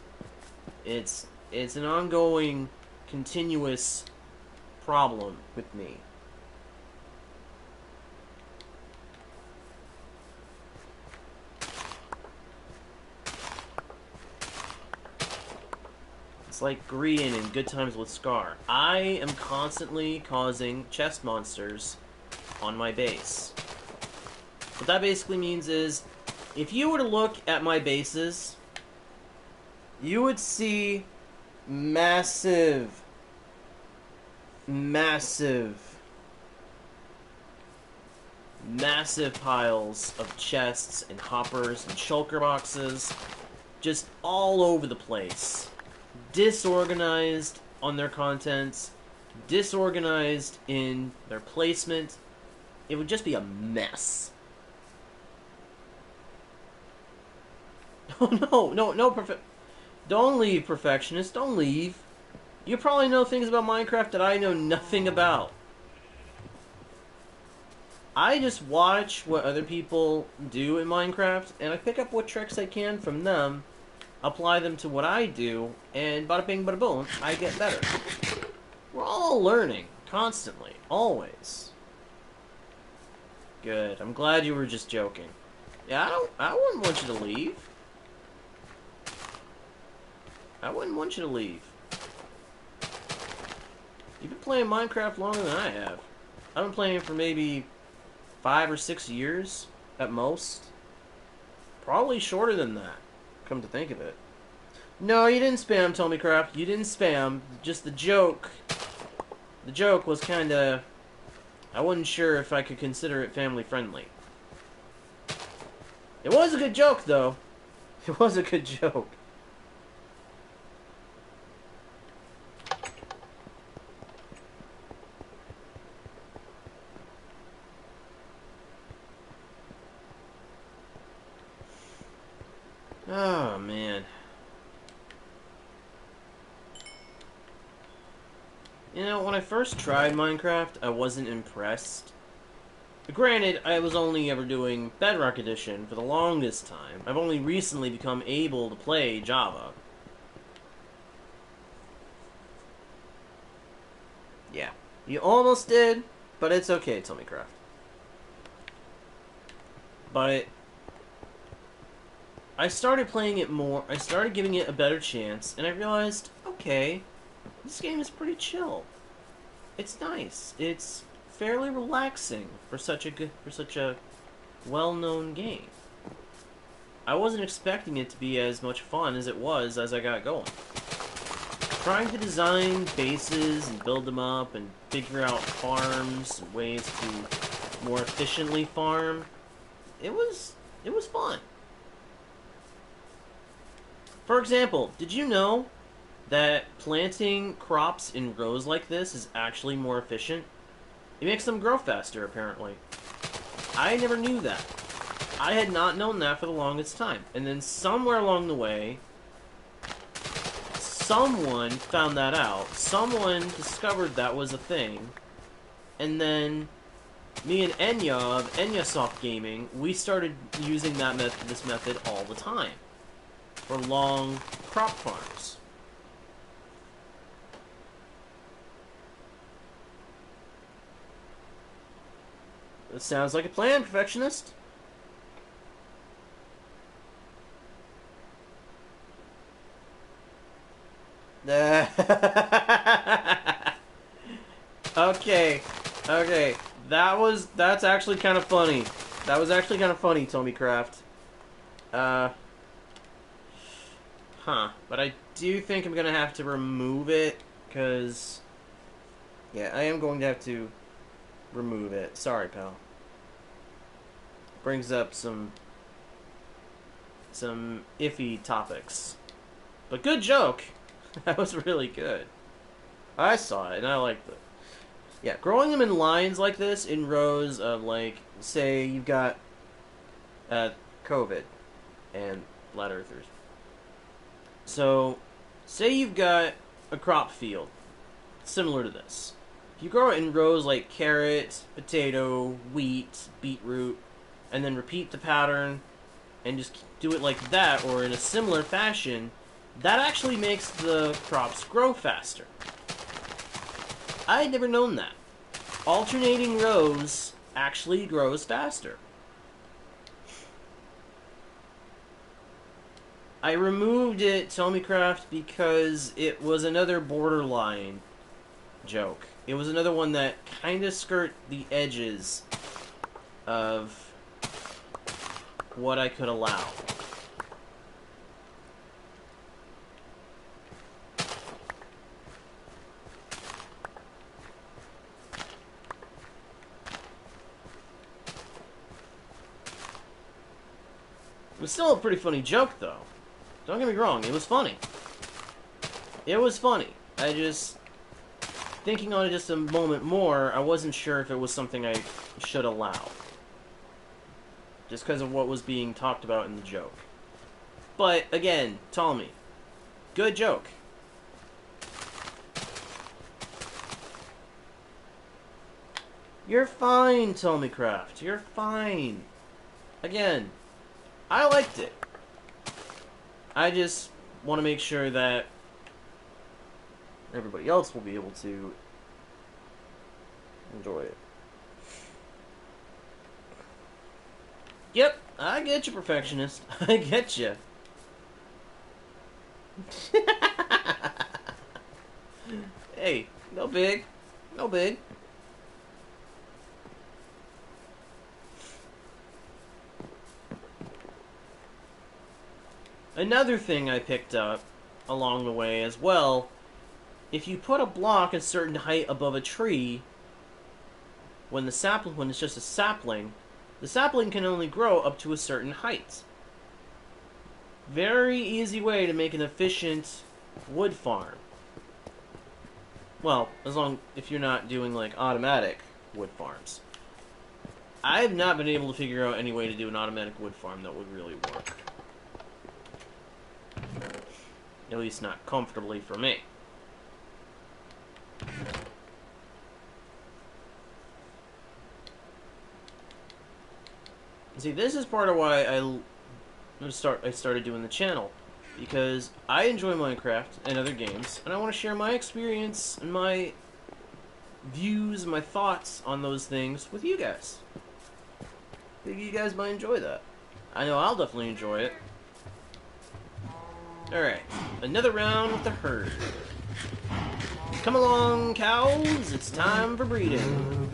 Speaker 1: It's an ongoing, continuous problem with me. It's like Gyran in Good Times with Scar. I am constantly causing chest monsters on my base. What that basically means is, if you were to look at my bases, you would see massive piles of chests and hoppers and shulker boxes just all over the place. Disorganized on their contents, disorganized in their placement. It would just be a mess. Oh no, don't leave, Perfectionist, don't leave. You probably know things about Minecraft that I know nothing about. I just watch what other people do in Minecraft, and I pick up what tricks I can from them, apply them to what I do, and bada bing bada boom, I get better. We're all learning, constantly, always. Good, I'm glad you were just joking. Yeah, I wouldn't want you to leave. I wouldn't want you to leave. You've been playing Minecraft longer than I have. I've been playing it for maybe 5 or 6 years, at most. Probably shorter than that, come to think of it. No, you didn't spam, Tommycraft. You didn't spam. Just the joke. The joke was kinda... I wasn't sure if I could consider it family-friendly. It was a good joke, though. It was a good joke. Oh, man. You know, when I first tried Minecraft, I wasn't impressed. Granted, I was only ever doing Bedrock Edition for the longest time. I've only recently become able to play Java. Yeah. You almost did, but it's okay, Tommycraft. But I started playing it more, I started giving it a better chance, and I realized, okay, this game is pretty chill. It's nice. It's fairly relaxing for such a well-known game. I wasn't expecting it to be as much fun as it was as I got going. trying to design bases and build them up and figure out farms and ways to more efficiently farm. It was fun. For example, did you know that planting crops in rows like this is actually more efficient? It makes them grow faster, apparently. I never knew that. I had not known that for the longest time. And then somewhere along the way, someone found that out. Someone discovered that was a thing. And then me and Enya of EnyaSoft Gaming, we started using this method all the time for long crop farms. It sounds like a plan, perfectionist. Okay. That's actually kind of funny. That was actually kind of funny, Tommycraft. But I do think I'm gonna have to remove it, because... yeah, I am going to have to remove it. Sorry, pal. Brings up some iffy topics. But good joke! That was really good. I saw it, and I liked it. Yeah, growing them in lines like this, in rows of, like, say you've got COVID and flat earthers. So, say you've got a crop field similar to this. If you grow it in rows like carrot, potato, wheat, beetroot, and then repeat the pattern and just do it like that or in a similar fashion, that actually makes the crops grow faster. I had never known that. Alternating rows actually grows faster. I removed it, Tommycraft, because it was another borderline joke. It was another one that kind of skirt the edges of what I could allow. It was still a pretty funny joke, though. Don't get me wrong, it was funny. It was funny. I just... thinking on it just a moment more, I wasn't sure if it was something I should allow. Just because of what was being talked about in the joke. But, again, Tommy, good joke. You're fine, Tommycraft. You're fine. Again, I liked it. I just want to make sure that everybody else will be able to enjoy it. Yep, I get you, perfectionist. I get you. Hey, no big. No big. Another thing I picked up along the way as well, if you put a block a certain height above a tree, when it's just a sapling, the sapling can only grow up to a certain height. Very easy way to make an efficient wood farm. Well, if you're not doing like automatic wood farms. I've not been able to figure out any way to do an automatic wood farm that would really work. At least not comfortably for me. See, this is part of why I started doing the channel. Because I enjoy Minecraft and other games, and I want to share my experience and my views and my thoughts on those things with you guys. I think you guys might enjoy that. I know I'll definitely enjoy it. Alright, another round with the herd. Come along, cows, it's time for breeding.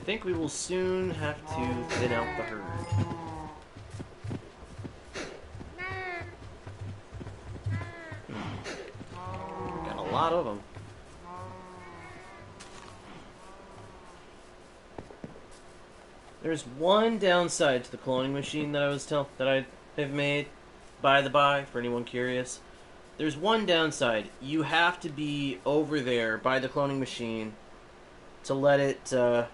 Speaker 1: think we will soon have to thin out the herd. Got a lot of them. There's one downside to the cloning machine that I have made, by the by, for anyone curious. There's one downside. You have to be over there by the cloning machine to let it to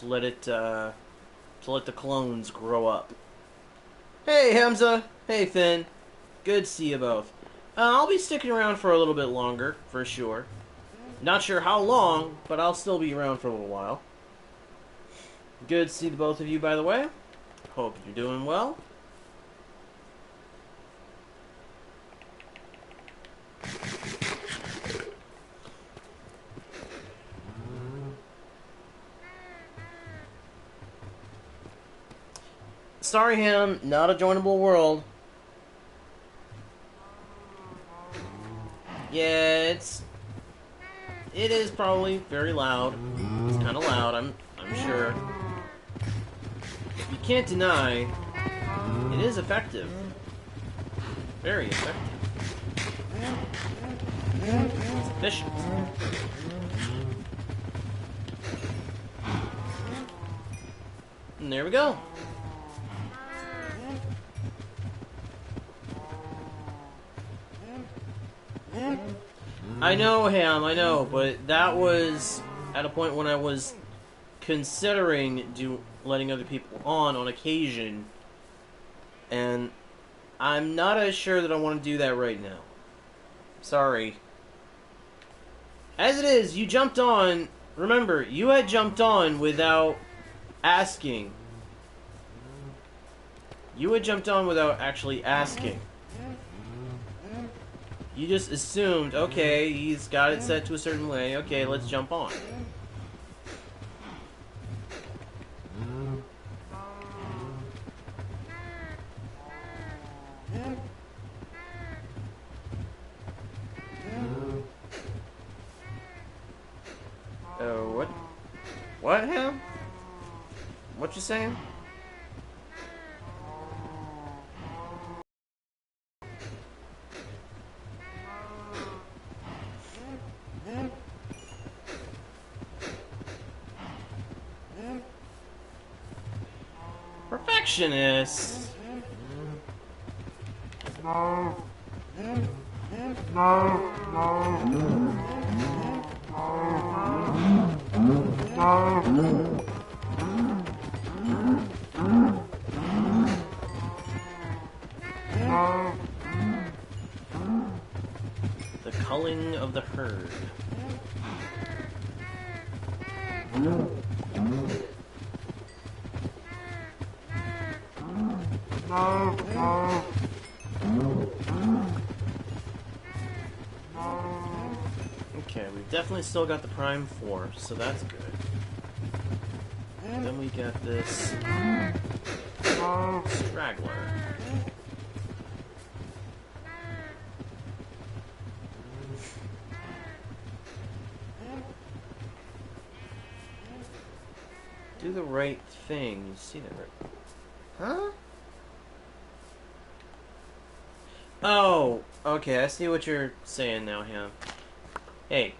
Speaker 1: let the clones grow up. Hey Hamza, hey Finn, good to see you both. I'll be sticking around for a little bit longer, for sure. Not sure how long, but I'll still be around for a little while. Good to see the both of you, by the way. Hope you're doing well. Sorry, Ham, not a joinable world. Yeah, it is probably very loud. It's kind of loud, I'm sure. You can't deny it is effective. Very effective. It's efficient. And there we go. I know, Ham, I know, but that was at a point when I was considering letting other people on occasion, and I'm not as sure that I want to do that right now. Sorry. As it is, you jumped on. Remember, you had jumped on without asking. You had jumped on without actually asking. You just assumed, okay, he's got it set to a certain way, okay, let's jump on. What? What, Ham? What you saying? Perfectionist. No. The culling of the herd. Okay, we've definitely still got the Prime Force, so that's good. And then we got this straggler. Do the right thing. You see that right? Huh? Oh, okay, I see what you're saying now, Ham. Hey,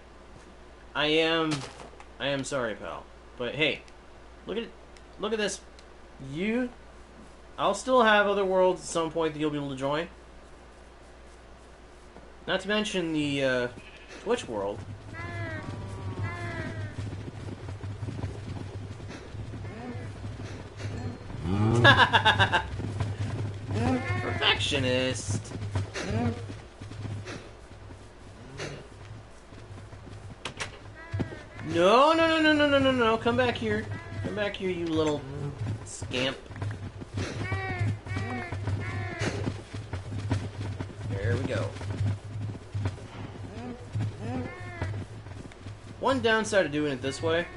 Speaker 1: I am sorry, pal. But hey, look at this. I'll still have other worlds at some point that you'll be able to join. Not to mention the Twitch world. Perfectionist. No. Come back here. Come back here, you little scamp. There we go. One downside of doing it this way,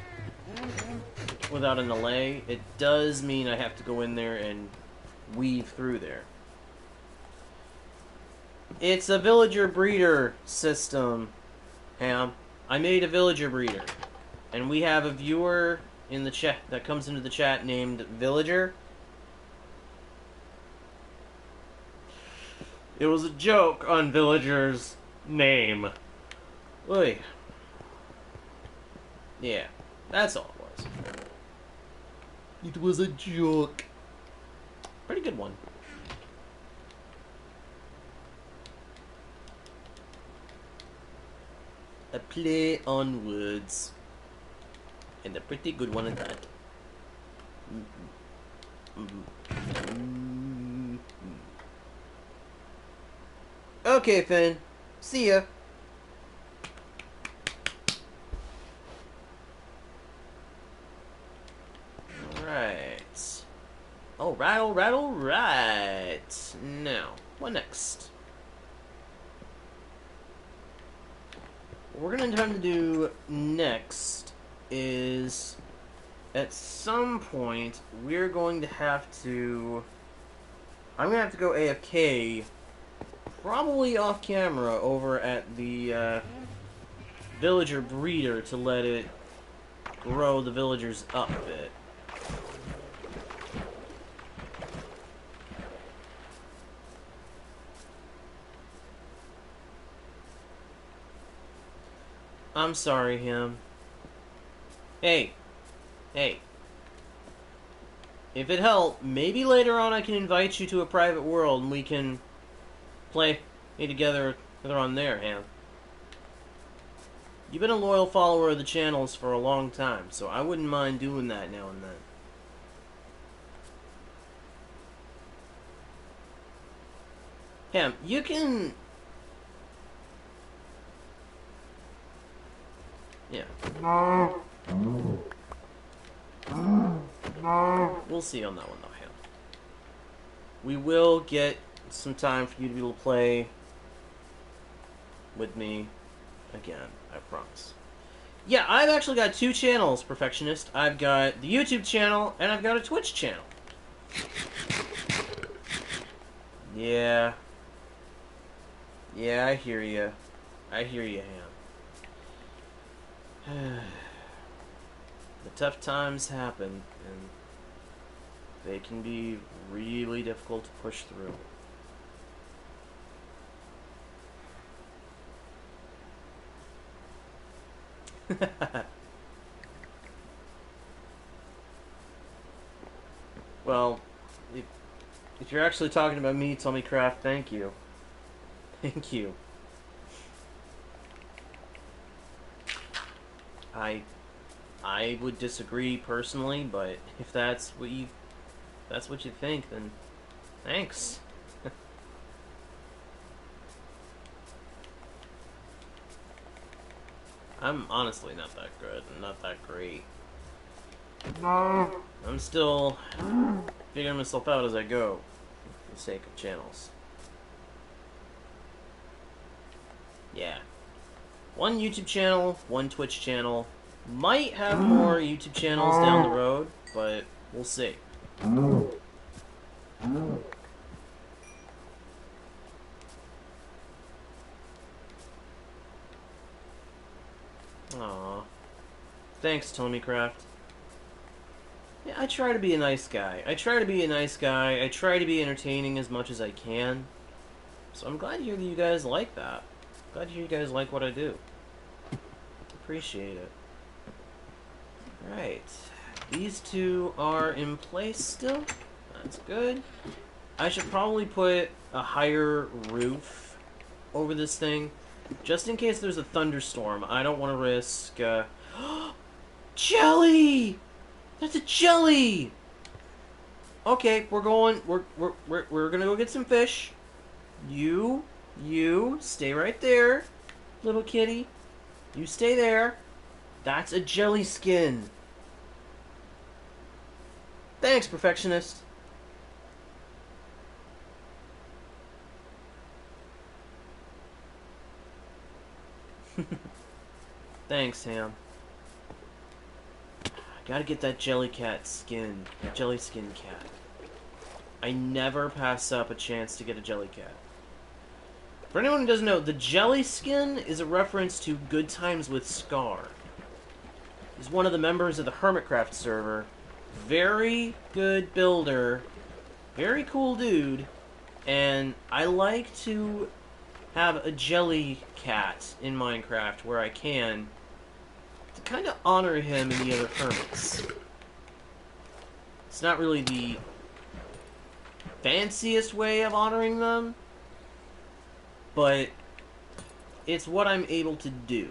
Speaker 1: without an delay, it does mean I have to go in there and weave through there. It's a villager breeder system, Ham. I made a villager breeder. And we have a viewer in the chat that comes into the chat named Villager. It was a joke on Villager's name. Oy. Yeah, that's all it was. It was a joke. Pretty good one. A play on words. And a pretty good one at that. Okay, Finn. See ya. Alright. Alright. Now, what next? What we're going to attempt to do next is, at some point, we're going to have to... I'm going to have to go AFK, probably off camera, over at the villager breeder to let it grow the villagers up a bit. I'm sorry, him. Hey. Hey. If it helps, maybe later on I can invite you to a private world and we can play together on there, Ham. You've been a loyal follower of the channels for a long time, so I wouldn't mind doing that now and then. Ham, you can... Yeah. We'll see on that one, though, Ham. We will get some time for you to be able to play with me again, I promise. Yeah, I've actually got 2 channels, Perfectionist. I've got the YouTube channel, and I've got a Twitch channel. Yeah. Yeah, I hear you. I hear you, Ham. The tough times happen, and they can be really difficult to push through. Well, if you're actually talking about me, Tommy Craft, thank you. Thank you. I would disagree personally, but if that's what you think, then thanks. I'm honestly not that good and not that great. I'm still figuring myself out as I go, for the sake of channels. Yeah. 1 YouTube channel, 1 Twitch channel. Might have more YouTube channels down the road, but we'll see. Aww. Thanks, Tommycraft. Yeah, I try to be a nice guy. I try to be entertaining as much as I can. So I'm glad to hear that you guys like that. Glad to hear you guys like what I do. Appreciate it. Alright. These 2 are in place still. That's good. I should probably put a higher roof over this thing. Just in case there's a thunderstorm. I don't want to risk... Jelly! That's a jelly! Okay, we're gonna go get some fish. You stay right there, little kitty. You stay there. That's a jelly skin. Thanks, Perfectionist. Thanks, Ham. I gotta get that jelly cat skin. That jelly skin cat. I never pass up a chance to get a jelly cat. For anyone who doesn't know, the jelly skin is a reference to Good Times with Scar. He's one of the members of the Hermitcraft server. Very good builder. Very cool dude. And I like to have a jelly cat in Minecraft where I can to kind of honor him and the other hermits. It's not really the fanciest way of honoring them, but it's what I'm able to do.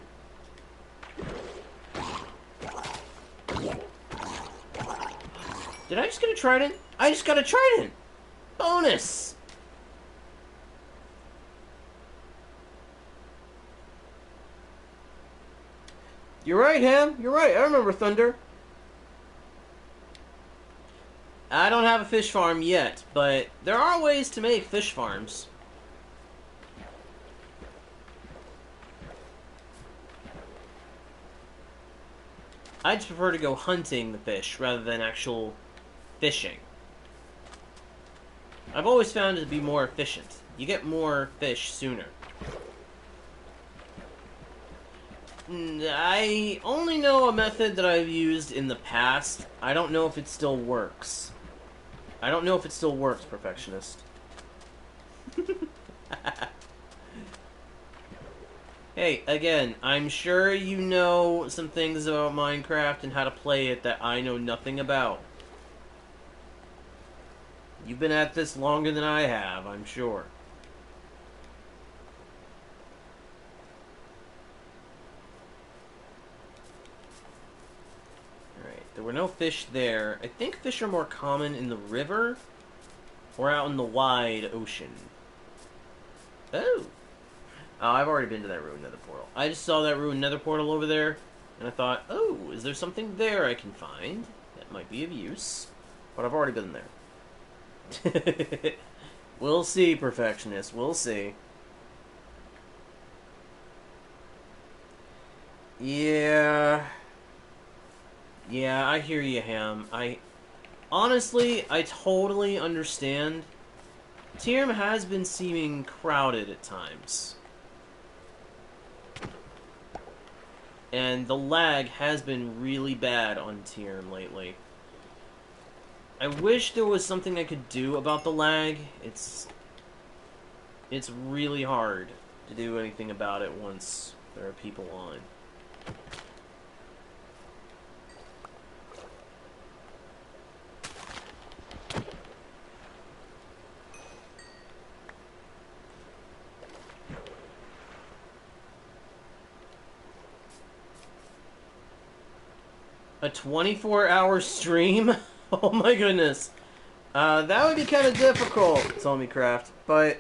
Speaker 1: Did I just get a trident? I just got a trident! Bonus! You're right, Ham. You're right. I remember Thunder. I don't have a fish farm yet, but there are ways to make fish farms. I just prefer to go hunting the fish rather than actual fishing. I've always found it to be more efficient. You get more fish sooner. I only know a method that I've used in the past. I don't know if it still works. I don't know if it still works, Perfectionist. Hey, again, I'm sure you know some things about Minecraft and how to play it that I know nothing about. You've been at this longer than I have, I'm sure. Alright, there were no fish there. I think fish are more common in the river or out in the wide ocean. Oh! Oh, I've already been to that ruined nether portal. I just saw that ruined nether portal over there, and I thought, oh, is there something there I can find that might be of use? But I've already been there. We'll see, Perfectionist. We'll see. Yeah. Yeah, I hear you, Ham. Honestly, I totally understand. Tyr has been seeming crowded at times. And the lag has been really bad on Tyr lately. I wish there was something I could do about the lag. It's really hard to do anything about it once there are people on. A 24-hour stream? Oh my goodness. That would be kind of difficult, Tommycraft, but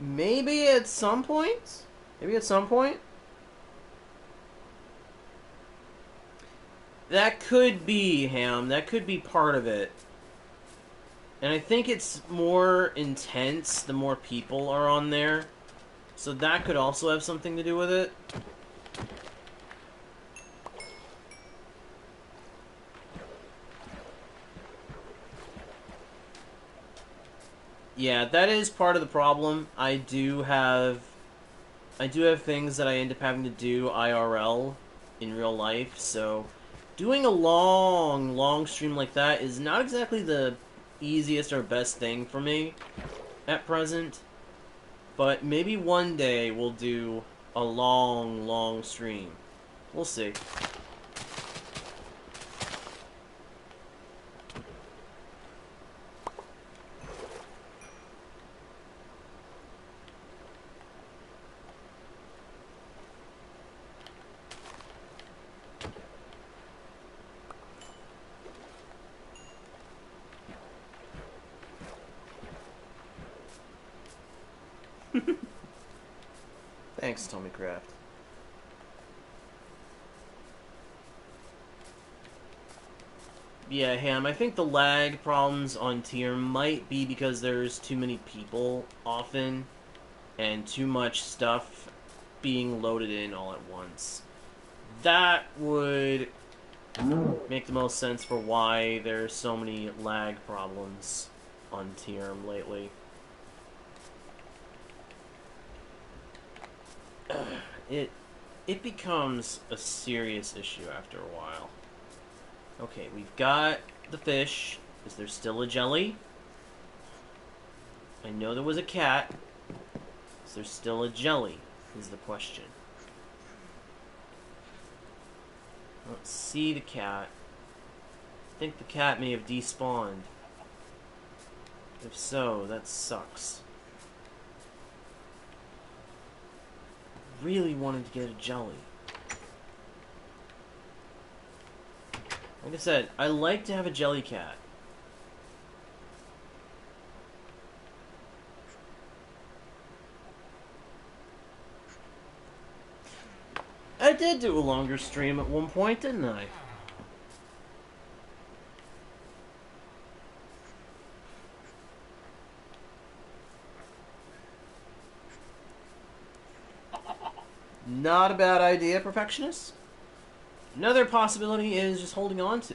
Speaker 1: maybe at some point? Maybe at some point? That could be, Ham. That could be part of it. And I think it's more intense the more people are on there. So that could also have something to do with it. Yeah, that is part of the problem. I do have things that I end up having to do IRL in real life, so doing a long stream like that is not exactly the easiest or best thing for me at present. But maybe one day we'll do a long stream. We'll see. Thanks, Tommycraft. Yeah, Ham, I think the lag problems on Tyr might be because there's too many people often and too much stuff being loaded in all at once. That would make the most sense for why there's so many lag problems on Tyr lately. it it becomes a serious issue after a while. Okay, we've got the fish. Is there still a jelly? I know there was a cat. Is there still a jelly? Is the question. I don't see the cat. I think the cat may have despawned. If so, that sucks. Really wanted to get a jelly. Like I said, I like to have a jelly cat. I did do a longer stream at one point, didn't I? Not a bad idea, perfectionist. Another possibility is just holding on to...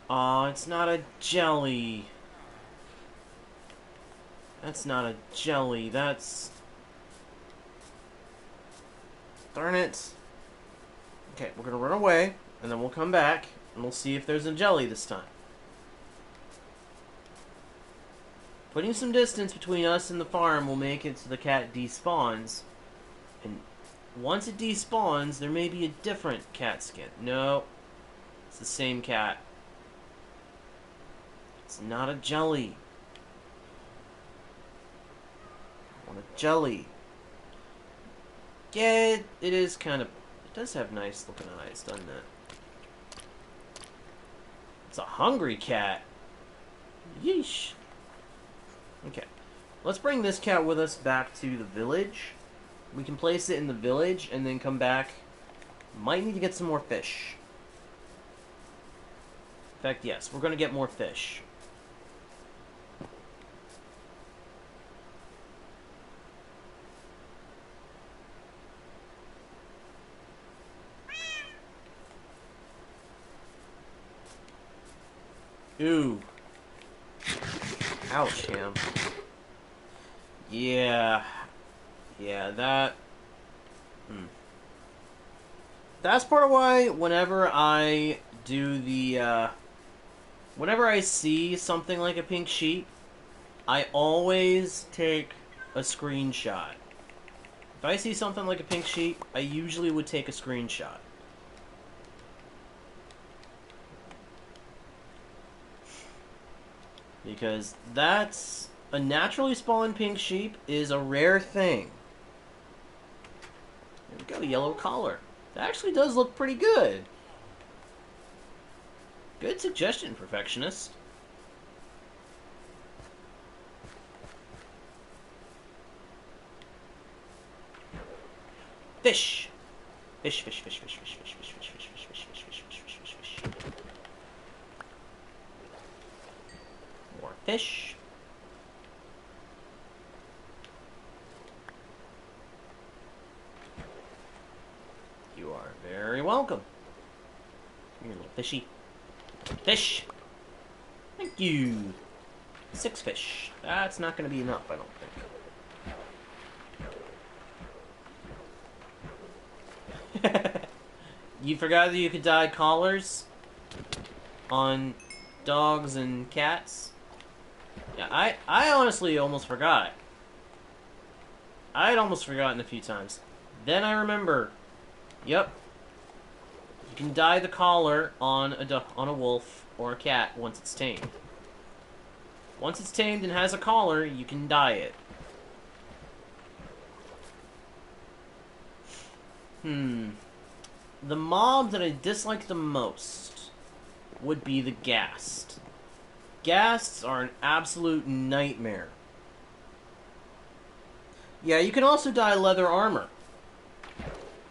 Speaker 1: Aw, it's not a jelly. That's not a jelly, that's... Darn it. Okay, we're gonna run away, and then we'll come back, and we'll see if there's a jelly this time. Putting some distance between us and the farm will make it so the cat despawns. And once it despawns, there may be a different cat skin. No, it's the same cat. It's not a jelly. I want a jelly. Yeah, it is kind of... It does have nice looking eyes, doesn't it? It's a hungry cat. Yeesh. Okay. Let's bring this cat with us back to the village. We can place it in the village and then come back. Might need to get some more fish. In fact, yes, we're going to get more fish. Ooh. Ouch, Ham. Yeah. Yeah, that... That's part of why whenever I do the, whenever I see something like a pink sheep, I always take a screenshot. If I see something like a pink sheep, I usually would take a screenshot. Because that's... A naturally spawned pink sheep is a rare thing. There we go, yellow collar. That actually does look pretty good. Good suggestion, perfectionist. Fish. Fish, fish, fish, fish, fish, fish, fish, fish, fish, fish, fish, fish, fish, fish, fish, fish, fish. More fish. You are very welcome. Here, little fishy. Fish! Thank you! 6 fish. That's not going to be enough, I don't think. You forgot that you could dye collars on dogs and cats? Yeah, I honestly almost forgot. I had almost forgotten a few times. Then I remember. Yep. You can dye the collar on a wolf or a cat once it's tamed. Once it's tamed and has a collar, you can dye it. The mob that I dislike the most would be the ghast. Ghasts are an absolute nightmare. Yeah, you can also dye leather armor.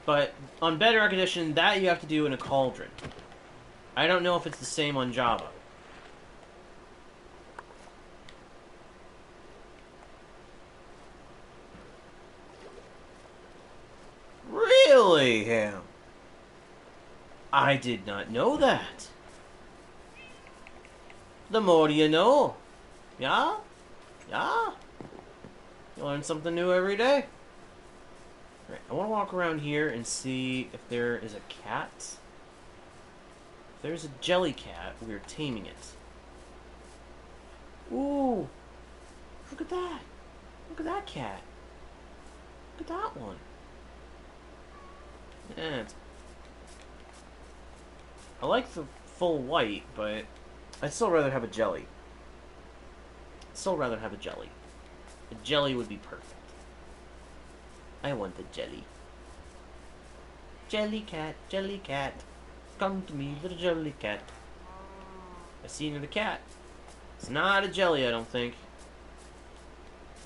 Speaker 1: But on Bedrock Edition, that you have to do in a cauldron. I don't know if it's the same on Java. Really, Ham? I did not know that. The more you know. Yeah? Yeah? You learn something new every day. Alright, I want to walk around here and see if there is a cat. If there's a jelly cat, we're taming it. Ooh! Look at that! Look at that cat! Look at that one! Yeah, I like the full white, but I'd still rather have a jelly. Still rather have a jelly. A jelly would be perfect. I want the jelly. Jelly cat, come to me, little jelly cat. I see another cat. It's not a jelly, I don't think.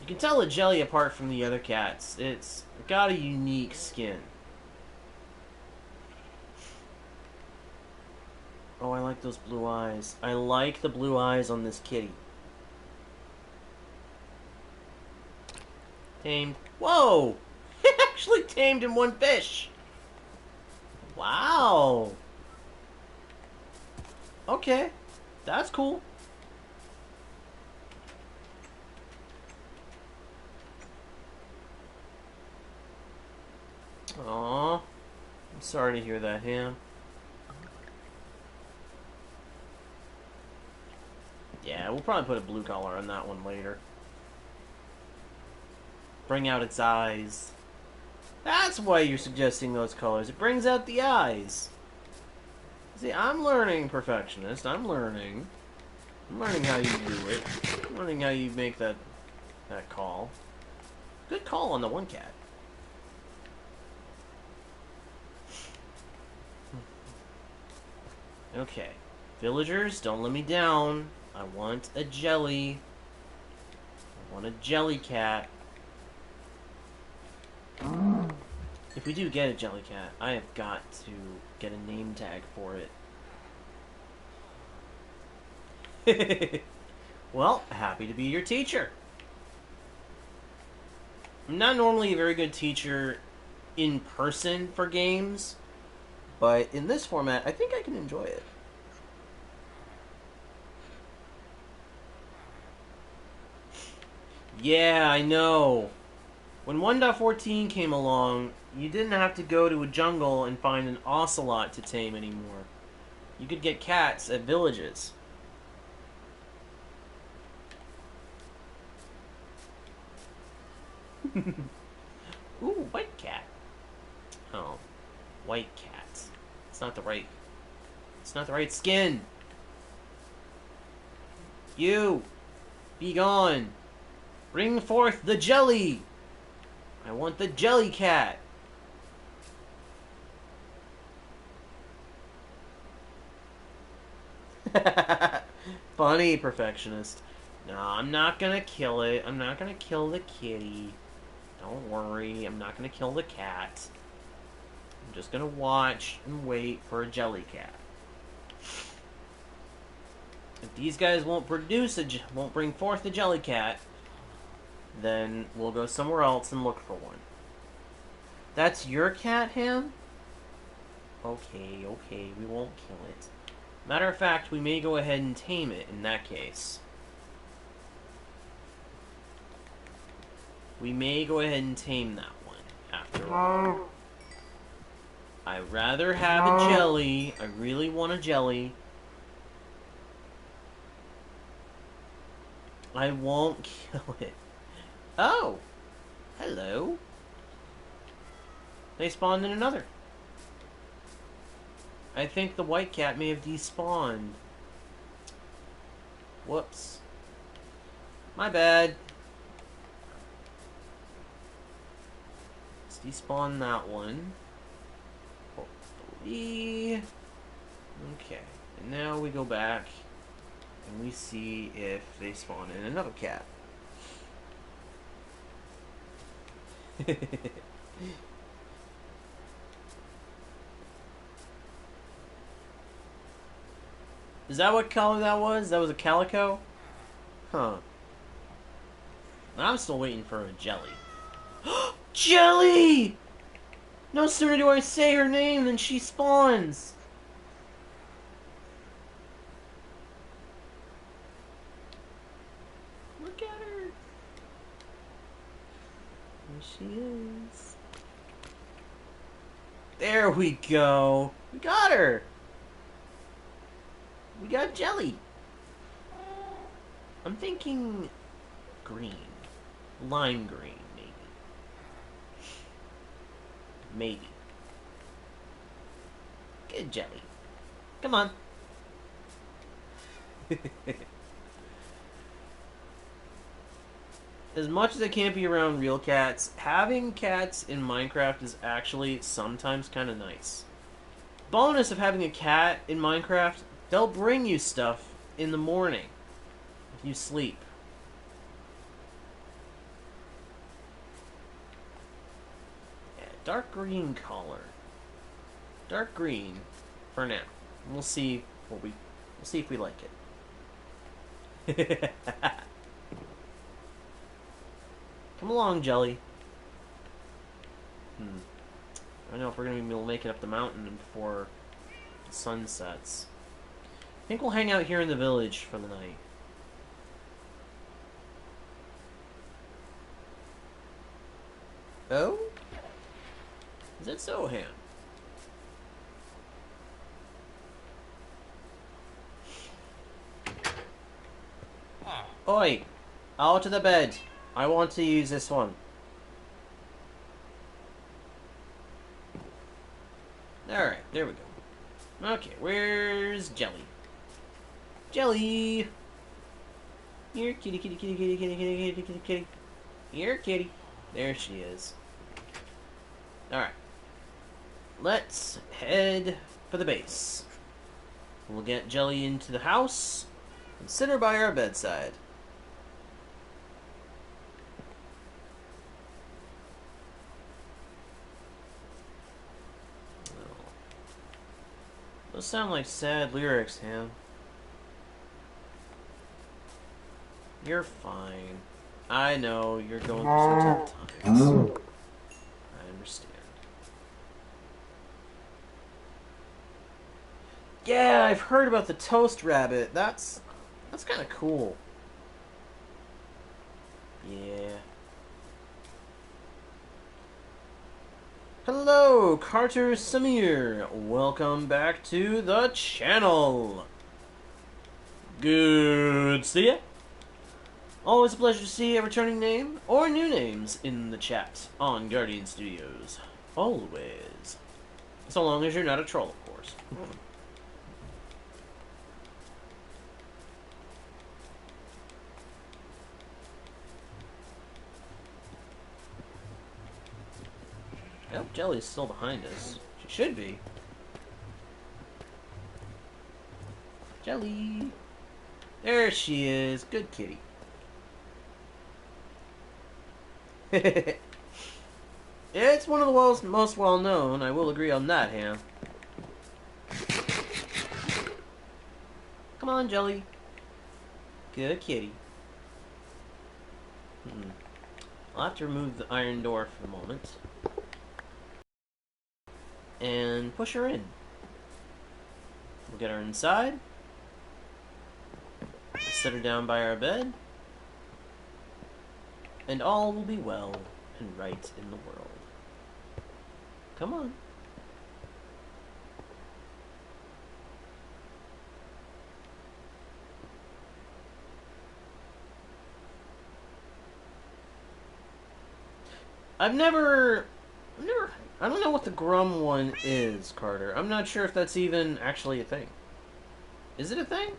Speaker 1: You can tell a jelly apart from the other cats. It's got a unique skin. Oh, I like those blue eyes. I like the blue eyes on this kitty. Tamed. Whoa! It actually tamed in one fish! Wow! Okay. That's cool. Aww. I'm sorry to hear that, Ham. Yeah, we'll probably put a blue collar on that one later. Bring out its eyes. That's why you're suggesting those colors. It brings out the eyes. See, I'm learning, perfectionist. I'm learning. I'm learning how you do it. I'm learning how you make that call. Good call on the one cat. Okay. Villagers, don't let me down. I want a jelly. I want a jelly cat. If we do get a jelly cat, I have got to get a name tag for it. Well, happy to be your teacher. I'm not normally a very good teacher in person for games, but in this format, I think I can enjoy it. Yeah, I know. When 1.14 came along, you didn't have to go to a jungle and find an ocelot to tame anymore. You could get cats at villages. Ooh, white cat. Oh, white cat. It's not the right. It's not the right skin. You, be gone. Bring forth the jelly. I want the jelly cat. Funny, perfectionist. No, I'm not gonna kill it. I'm not gonna kill the kitty. Don't worry, I'm not gonna kill the cat. I'm just gonna watch and wait for a jelly cat. If these guys won't won't bring forth the jelly cat, then we'll go somewhere else and look for one. That's your cat, Ham? Okay, we won't kill it. Matter of fact, we may go ahead and tame it in that case. We may go ahead and tame that one, after all. I'd rather have a jelly. I really want a jelly. I won't kill it. Oh! Hello. They spawned in another. I think the white cat may have despawned. Whoops. My bad. Let's despawn that one. Hopefully. Okay. And now we go back and we see if they spawn in another cat. Is that what color that was? That was a calico? Huh. I'm still waiting for a jelly. Jelly! No sooner do I say her name than she spawns. Look at her. There she is. There we go. We got her. We got Jelly. I'm thinking green. Lime green, maybe. Maybe. Good Jelly. Come on. As much as I can't be around real cats, having cats in Minecraft is actually sometimes kind of nice. Bonus of having a cat in Minecraft, they'll bring you stuff in the morning if you sleep. Yeah, dark green color. Dark green for now. We'll see what we'll see if we like it. Come along, Jelly. I don't know if we're going to be able to make it up the mountain before the sun sets. I think we'll hang out here in the village for the night. Oh? Is that so, Ham? Oi! Out of the bed! I want to use this one. Alright, there we go. Okay, where's Jelly? Jelly! Here, kitty, kitty, kitty, kitty, kitty, kitty, kitty, kitty, kitty. Here, kitty. There she is. Alright. Let's head for the base. We'll get Jelly into the house and sit her by our bedside. Those sound like sad lyrics, Ham. You're fine. I know you're going through some tough times. I understand. Yeah, I've heard about the toast rabbit. That's kind of cool. Yeah. Hello, Carter Samir. Welcome back to the channel. Good to see ya. Always a pleasure to see a returning name or new names in the chat on Guardian Studios. Always. So long as you're not a troll, of course. Oh, Jelly's still behind us. She should be. Jelly! There she is. Good kitty. It's one of the world's most well-known. I will agree on that, Ham. Come on, Jelly. Good kitty. I'll have to remove the iron door for the moment. And push her in. We'll get her inside. Set her down by our bed. And all will be well and right in the world. Come on. I don't know what the Grum one is, Carter. I'm not sure if that's even actually a thing. Is it a thing?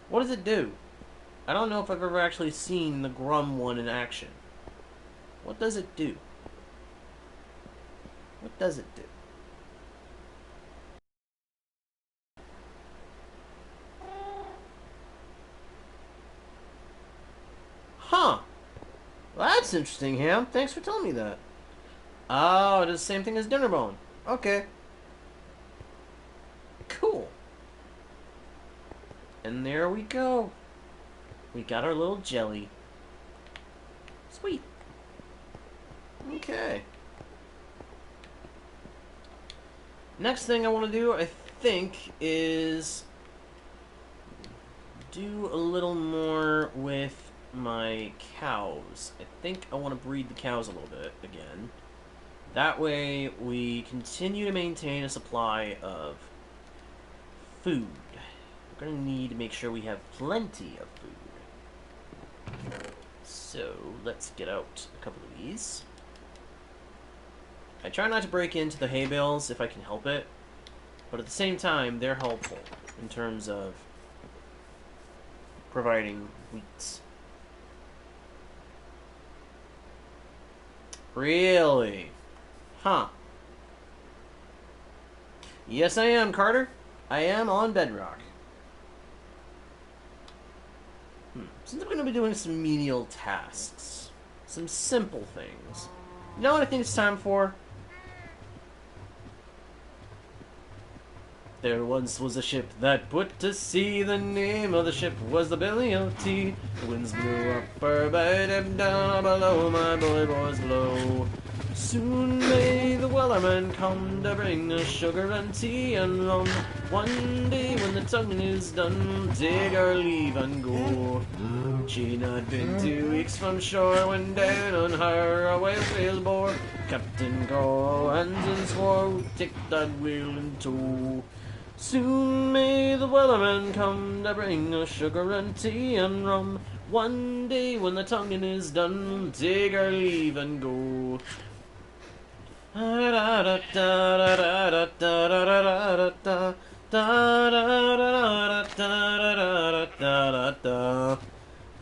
Speaker 1: What does it do? I don't know if I've ever actually seen the Grum one in action. What does it do? What does it do? Huh. Well, that's interesting, Ham. Thanks for telling me that. Oh, it does the same thing as Dinnerbone. Okay. Cool. And there we go. We got our little Jelly. Sweet. Okay. Next thing I want to do, I think, is do a little more with my cows. I think I want to breed the cows a little bit again. That way, we continue to maintain a supply of food. We're going to need to make sure we have plenty of food. So, let's get out a couple of these. I try not to break into the hay bales if I can help it, but at the same time, they're helpful in terms of providing wheat. Really? Huh. Yes, I am, Carter. I am on Bedrock. Since I'm going to be doing some menial tasks, some simple things, you know what I think it's time for? There once was a ship that put to sea. The name of the ship was the Billy O.T. The winds blew up her bed and down below. My bullet was low. Soon may the wellerman come to bring us sugar and tea and rum. One day when the tonguing is done, take our leave and go. She'd not been 2 weeks from shore when down on her a whale bore. Captain called hands and swore, we'd take that whale in tow. Soon may the wellerman come to bring us sugar and tea and rum. One day when the tonguing is done, we'll take our leave and go.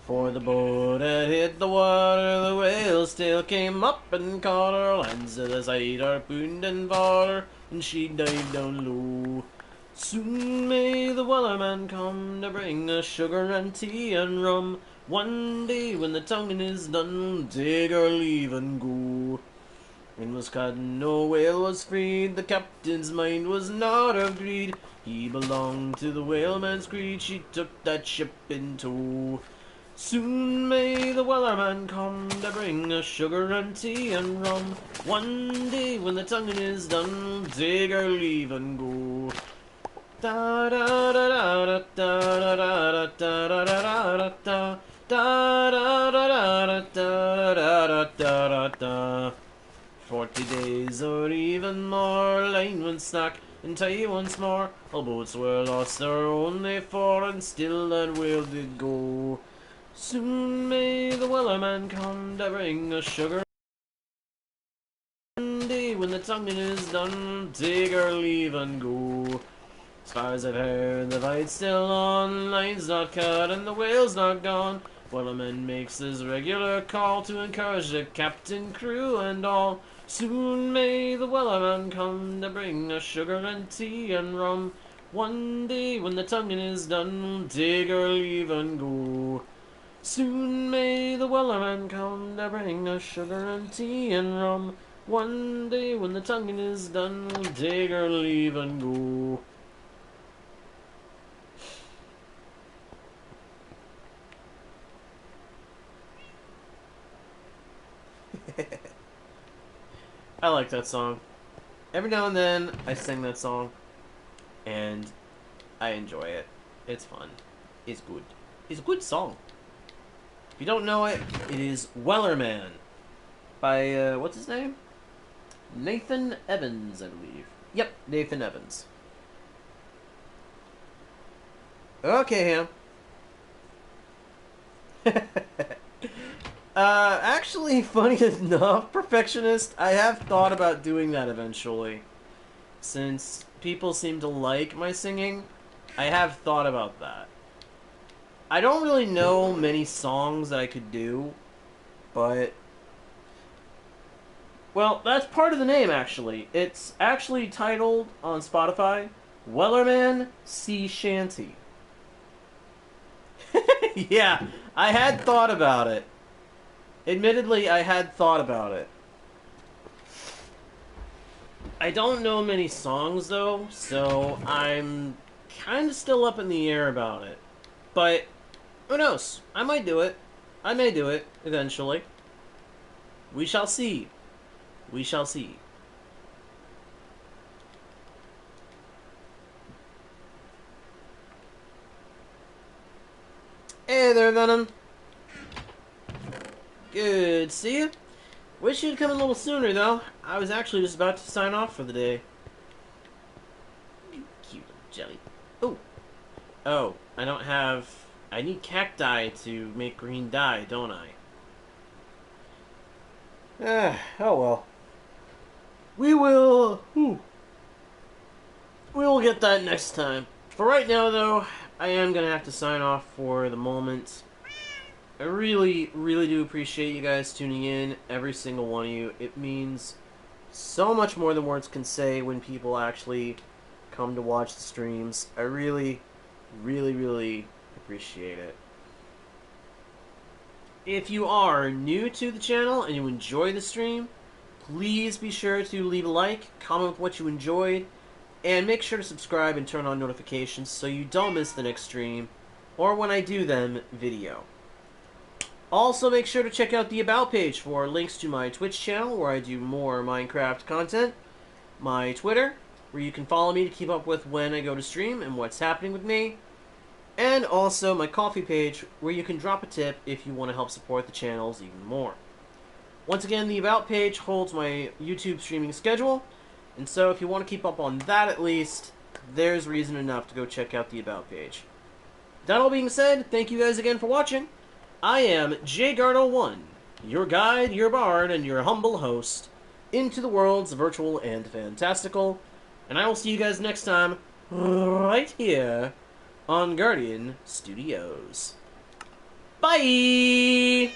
Speaker 1: For the boat had hit the water, the whale's tail came up and caught her. Lands to the side, harpooned and fought her, and she dived down low. Soon may the wellerman come to bring us sugar and tea and rum. One day when the tonguing is done, we'll take our leave and go. Wind was caught, no whale was freed. The captain's mind was not of greed. He belonged to the whaleman's creed. She took that ship in tow. Soon may the wellerman come to bring us sugar and tea and rum. One day when the tonguing is done, we'll take our leave and go. Da da da da da da da da da da da da da da da da. 40 days or even more, line went slack and tie once more. All boats were lost, there were only 4, and still that whale did go. Soon may the wellerman come to bring us sugar. One day when the tonguing is done, take our leave and go. As far as I've heard, the fight's still on, line's not cut and the whale's not gone. Wellerman makes his regular call to encourage the captain, crew, and all. Soon may the wellerman come to bring us sugar and tea and rum. One day when the tonguing is done, we'll take our leave and go. Soon may the wellerman come to bring us sugar and tea and rum. One day when the tonguing is done, we'll take our leave and go. I like that song. Every now and then, I sing that song, and I enjoy it. It's fun. It's good. It's a good song. If you don't know it, it is Wellerman by, what's his name? Nathan Evans, I believe. Yep, Nathan Evans. Okay, Ham. Actually, funny enough, Perfectionist, I have thought about doing that eventually. Since people seem to like my singing, I have thought about that. I don't really know many songs that I could do, but... Well, that's part of the name, actually. It's actually titled on Spotify, Wellerman Sea Shanty. Yeah, I had thought about it. Admittedly, I had thought about it. I don't know many songs, though, so I'm kind of still up in the air about it. But, who knows? I might do it. I may do it, eventually. We shall see. We shall see. Hey there, Venom. Good to see you. Wish you'd come a little sooner, though. I was actually just about to sign off for the day. Cute little jelly. Oh. Oh, I don't have... I need cacti to make green dye, don't I? Oh well. We will... We will get that next time. For right now, though, I am going to have to sign off for the moment. I really, really do appreciate you guys tuning in, every single one of you. It means so much more than words can say when people actually come to watch the streams. I really, really, really appreciate it. If you are new to the channel and you enjoy the stream, please be sure to leave a like, comment with what you enjoyed, and make sure to subscribe and turn on notifications so you don't miss the next stream, or when I do them, video. Also, make sure to check out the About page for links to my Twitch channel, where I do more Minecraft content, my Twitter, where you can follow me to keep up with when I go to stream and what's happening with me, and also my Ko-fi page, where you can drop a tip if you want to help support the channels even more. Once again, the About page holds my YouTube streaming schedule, and so if you want to keep up on that at least, there's reason enough to go check out the About page. That all being said, thank you guys again for watching. I am Gyran1, your guide, your bard, and your humble host into the worlds virtual and fantastical, and I will see you guys next time, right here on Guardian Studios. Bye!